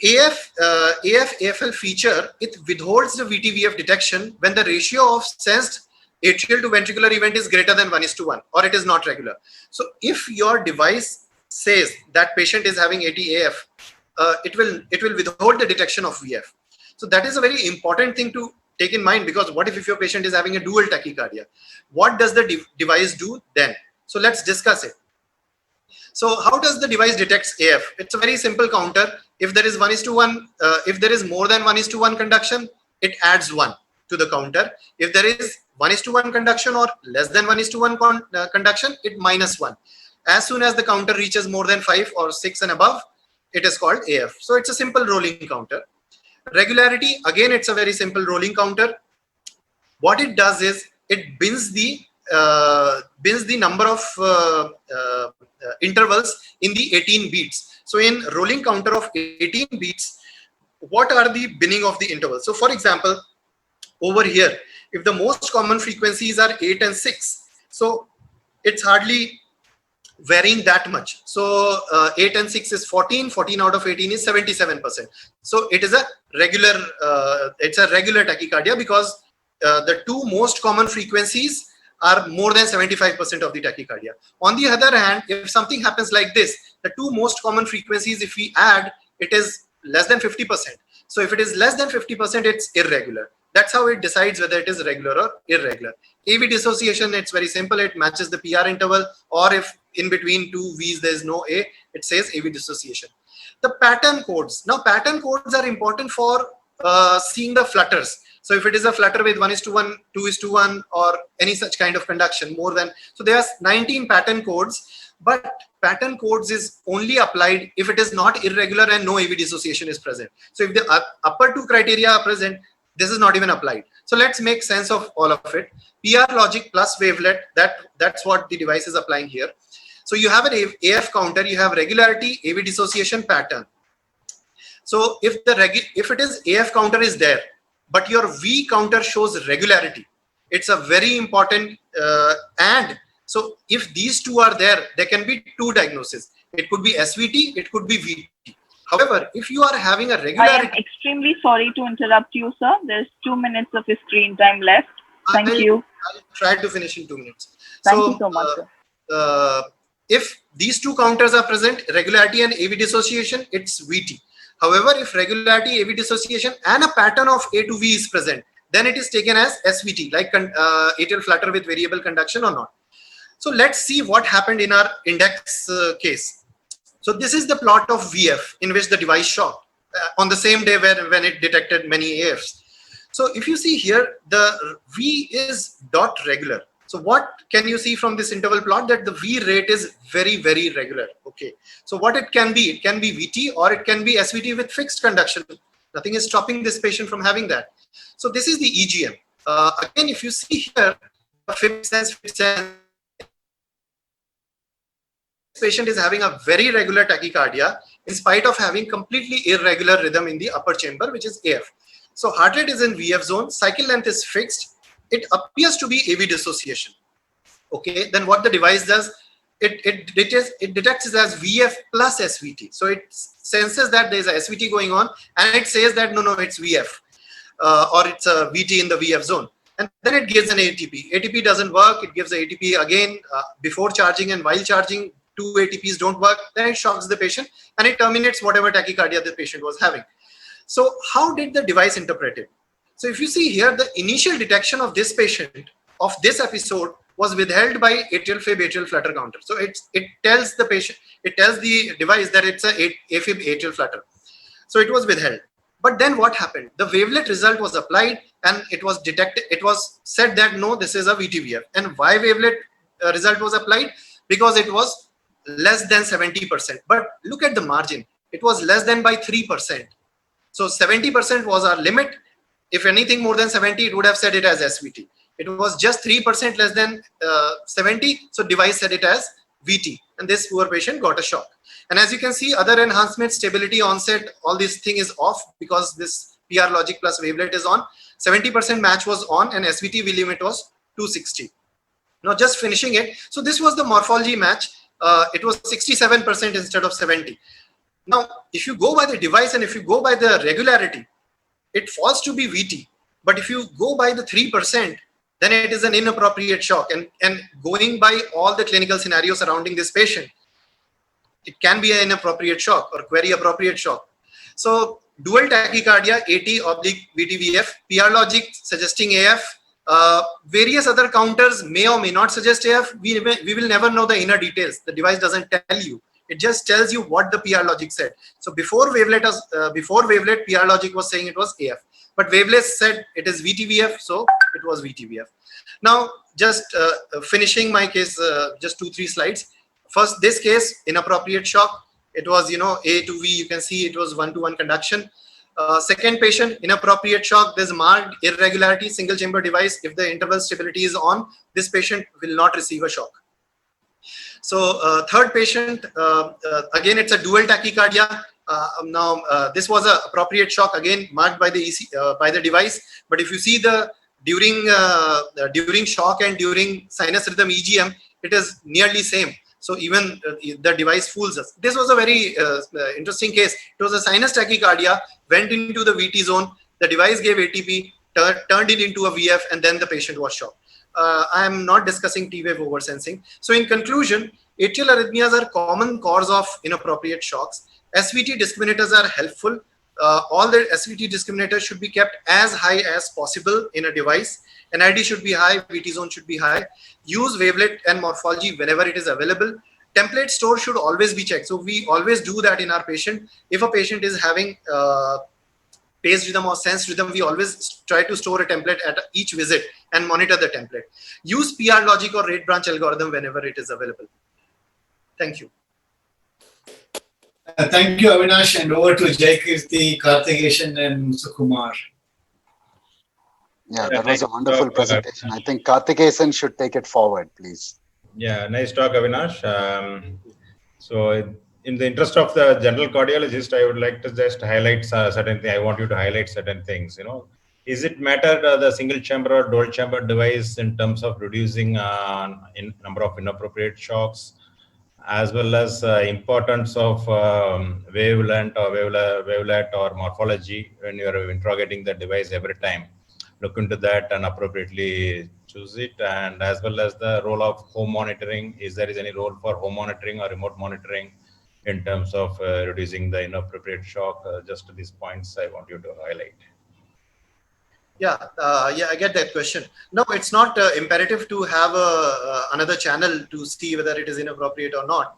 AF-AFL feature, it withholds the VTVF detection when the ratio of sensed atrial to ventricular event is greater than 1:1 or it is not regular. So if your device says that patient is having AT-AF, it will withhold the detection of VF. So that is a very important thing to take in mind, because what if your patient is having a dual tachycardia? What does the device do then? So let's discuss it. So how does the device detect AF? It's a very simple counter. If there is 1:1, if there is more than 1:1 conduction, it adds 1 to the counter. If there is 1:1 conduction or less than 1:1 conduction, it minus 1. As soon as the counter reaches more than 5 or 6 and above, it is called AF. So it's a simple rolling counter. Regularity, again, it's a very simple rolling counter. What it does is it bins the number of intervals in the 18 beats. So in rolling counter of 18 beats, what are the binning of the intervals? So for example, over here, if the most common frequencies are 8 and 6, so it's hardly varying that much. So 8 and 6 is 14, 14 out of 18 is 77%. So it is a regular, it's a regular tachycardia because the two most common frequencies are more than 75% of the tachycardia. On the other hand, if something happens like this, the two most common frequencies, if we add, it is less than 50%. So if it is less than 50%, it's irregular. That's how it decides whether it is regular or irregular. AV dissociation, it's very simple. It matches the PR interval, or if in between two V's there is no A, it says AV dissociation. The pattern codes. Now, pattern codes are important for seeing the flutters. So if it is a flutter with 1:1, 2:1, or any such kind of conduction, more than, so there are 19 pattern codes, but pattern codes is only applied if it is not irregular and no AV dissociation is present. So if the upper two criteria are present, this is not even applied. So let's make sense of all of it. PR logic plus wavelet, that's what the device is applying here. So you have an AF counter, you have regularity, AV dissociation, pattern. So if it is AF counter is there, but your V counter shows regularity, it's a very important and so if these two are there, there can be two diagnoses. It could be SVT, it could be VT. However, if you are having a regularity... I am extremely sorry to interrupt you, sir. There's 2 minutes of screen time left. Thank you. I'll try to finish in 2 minutes. Thank you so much, sir. If these two counters are present, regularity and AV dissociation, it's VT. However, if regularity, AV dissociation, and a pattern of A to V is present, then it is taken as SVT, like atrial flutter with variable conduction or not. So let's see what happened in our index case. So this is the plot of VF in which the device shocked on the same day when it detected many AFs. So if you see here, the V is dot regular. So what can you see from this interval plot? That the V rate is very, very regular. Okay. So what it can be VT or it can be SVT with fixed conduction. Nothing is stopping this patient from having that. So this is the EGM. Again, if you see here, fixed sense, patient is having a very regular tachycardia in spite of having completely irregular rhythm in the upper chamber, which is AF. So heart rate is in VF zone, cycle length is fixed. It appears to be AV dissociation. Okay, then what the device does, it detects it as VF plus SVT. So it senses that there is a SVT going on and it says that no, it's VF or it's a VT in the VF zone. And then it gives an ATP. ATP doesn't work. It gives the ATP again before charging and while charging. Two ATPs don't work. Then it shocks the patient and it terminates whatever tachycardia the patient was having. So how did the device interpret it? So if you see here, the initial detection of this patient of this episode was withheld by atrial fib atrial flutter counter. So it tells the patient, it tells the device that it's a AFib atrial flutter. So it was withheld. But then what happened? The wavelet result was applied and it was detected. It was said that no, this is a VTVF. And why wavelet result was applied? Because it was less than 70%. But look at the margin. It was less than by 3%. So 70% was our limit. If anything more than 70, it would have said it as SVT. It was just 3% less than 70. So device said it as VT. And this poor patient got a shock. And as you can see, other enhancement, stability, onset, all this thing is off because this PR logic plus wavelet is on. 70% match was on and SVT V limit was 260. Now just finishing it. So this was the morphology match. It was 67% instead of 70. Now, if you go by the device and if you go by the regularity, it falls to be VT. But if you go by the 3%, then it is an inappropriate shock. And going by all the clinical scenarios surrounding this patient, it can be an inappropriate shock or query appropriate shock. So dual tachycardia, AT/VTVF, PR logic suggesting AF, various other counters may or may not suggest AF. We will never know the inner details. The device doesn't tell you. It just tells you what the PR logic said. So before wavelet, PR logic was saying it was AF. But wavelet said it is VTVF, so it was VTVF. Now, just finishing my case, just 2-3 slides. First, this case, inappropriate shock. It was, A to V, you can see it was 1-to-1 conduction. Second patient, inappropriate shock. There's marked irregularity, single chamber device. If the interval stability is on, this patient will not receive a shock. So third patient, again, it's a dual tachycardia. This was an appropriate shock, again marked by the device. But if you see during shock and during sinus rhythm EGM, it is nearly same. So even the device fools us. This was a very interesting case. It was a sinus tachycardia, went into the VT zone. The device gave ATP, turned it into a VF, and then the patient was shocked. I am not discussing T-wave oversensing. So in conclusion, atrial arrhythmias are common cause of inappropriate shocks. SVT discriminators are helpful. All the SVT discriminators should be kept as high as possible in a device. NID should be high, VT zone should be high. Use wavelet and morphology whenever it is available. Template store should always be checked. So we always do that in our patient. If a patient is having paced rhythm or sensed rhythm, we always try to store a template at each visit and monitor the template. Use PR logic or rate branch algorithm whenever it is available. Thank you. Thank you, Avinash, and over to Jaykirti, Karthikeyan, and Sukumar. Yeah, that was a wonderful presentation. I think Karthikeyan should take it forward, please. Yeah, nice talk, Avinash. So, in the interest of the general cardiologist, I would like to just highlight certain things. I want you to highlight certain things. Is it matter the single chamber or dual chamber device in terms of reducing in number of inappropriate shocks, as well as importance of wavelength or morphology when you are interrogating the device every time? Look into that and appropriately choose it, and as well as the role of home monitoring. Is there any role for home monitoring or remote monitoring in terms of reducing the inappropriate shock? Just these points I want you to highlight. Yeah, I get that question. No, it's not imperative to have another channel to see whether it is inappropriate or not.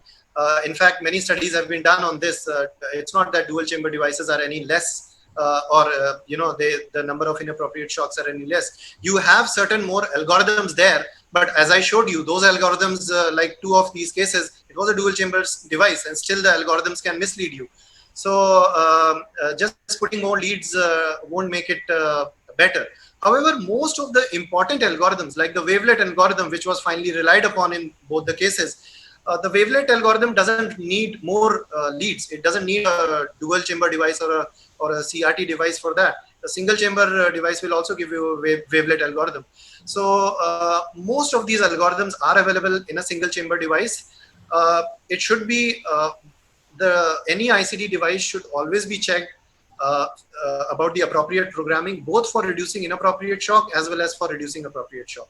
In fact, many studies have been done on this. It's not that dual chamber devices are any less the number of inappropriate shocks are any less. You have certain more algorithms there, but as I showed you, those algorithms, like two of these cases, it was a dual chamber device, and still the algorithms can mislead you. So just putting more leads won't make it better. However, most of the important algorithms, like the wavelet algorithm, which was finally relied upon in both the cases, the wavelet algorithm doesn't need more leads. It doesn't need a dual chamber device or a CRT device for that. A single chamber device will also give you a wavelet algorithm. So most of these algorithms are available in a single chamber device. It should be any ICD device should always be checked about the appropriate programming, both for reducing inappropriate shock as well as for reducing appropriate shock.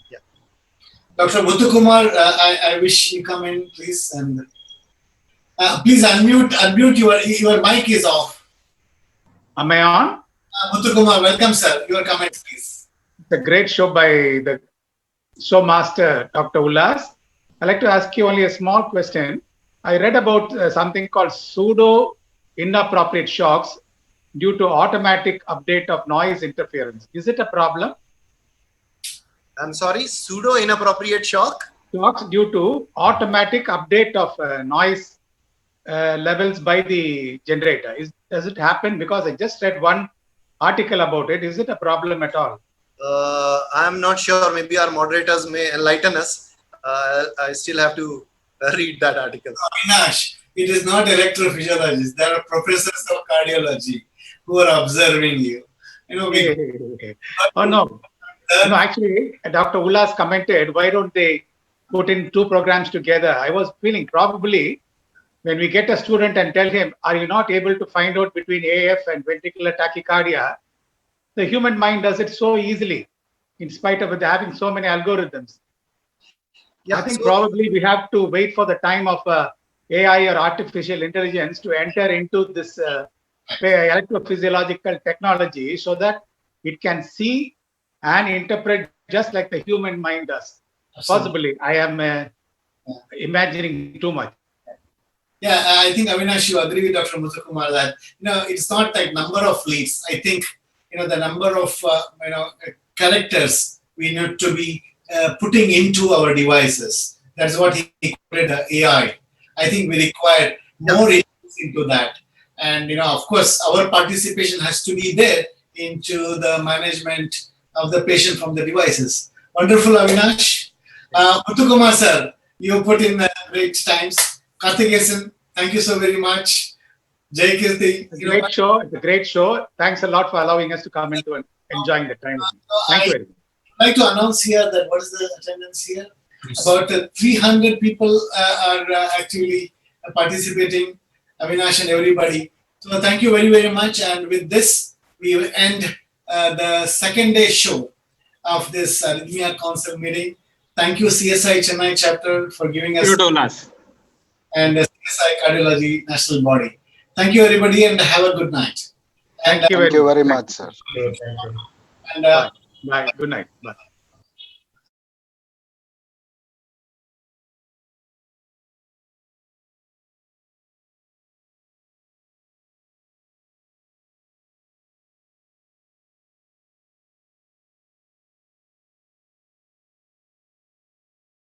Yeah. Dr. Muthukumar, I wish you come in, please, and please unmute your mic is off. Am I on? Muthukumar, welcome, sir. Your comments, please. It's a great show by the show master, Dr. Ullas. I'd like to ask you only a small question. I read about something called pseudo inappropriate shocks due to automatic update of noise interference. Is it a problem? I'm sorry, pseudo inappropriate shock? Shocks due to automatic update of noise levels by the generator. Does it happen? Because I just read one article about it. Is it a problem at all? I'm not sure. Maybe our moderators may enlighten us. I still have to read that article. Avinash, it is not electrophysiologists. There are professors of cardiology who are observing you. Oh, no. No, actually, Dr. Ullas commented, why don't they put in two programs together? I was feeling probably when we get a student and tell him, are you not able to find out between AF and ventricular tachycardia? The human mind does it so easily, in spite of it having so many algorithms. Yeah, I think probably we have to wait for the time of AI or artificial intelligence to enter into this electrophysiological technology so that it can see and interpret just like the human mind does. Absolutely. Possibly, I am imagining too much. Yeah, I think Avinash, you agree with Dr. Muthukumar that it's not like number of leads. I think the number of characters we need to be putting into our devices. That's what he called AI. I think we require more inputs into that, and of course, our participation has to be there into the management of the patient from the devices. Wonderful, Avinash. Muthukumar sir, you put in great times. Karthikeyan, thank you so very much. Jai Kirti. It's a great show. It's a great show. Thanks a lot for allowing us to come into and enjoying the time with you. Thank you very much. I'd like to announce here that what is the attendance here? About 300 people are actually participating, Avinash and everybody. So thank you very, very much. And with this, we will end the second day show of this Arrhythmia Council meeting. Thank you, CSI Chennai chapter, for giving us and CSI Cardiology National Body. Thank you, everybody, and have a good night. Thank you very much, sir. And Bye. Good night. Bye.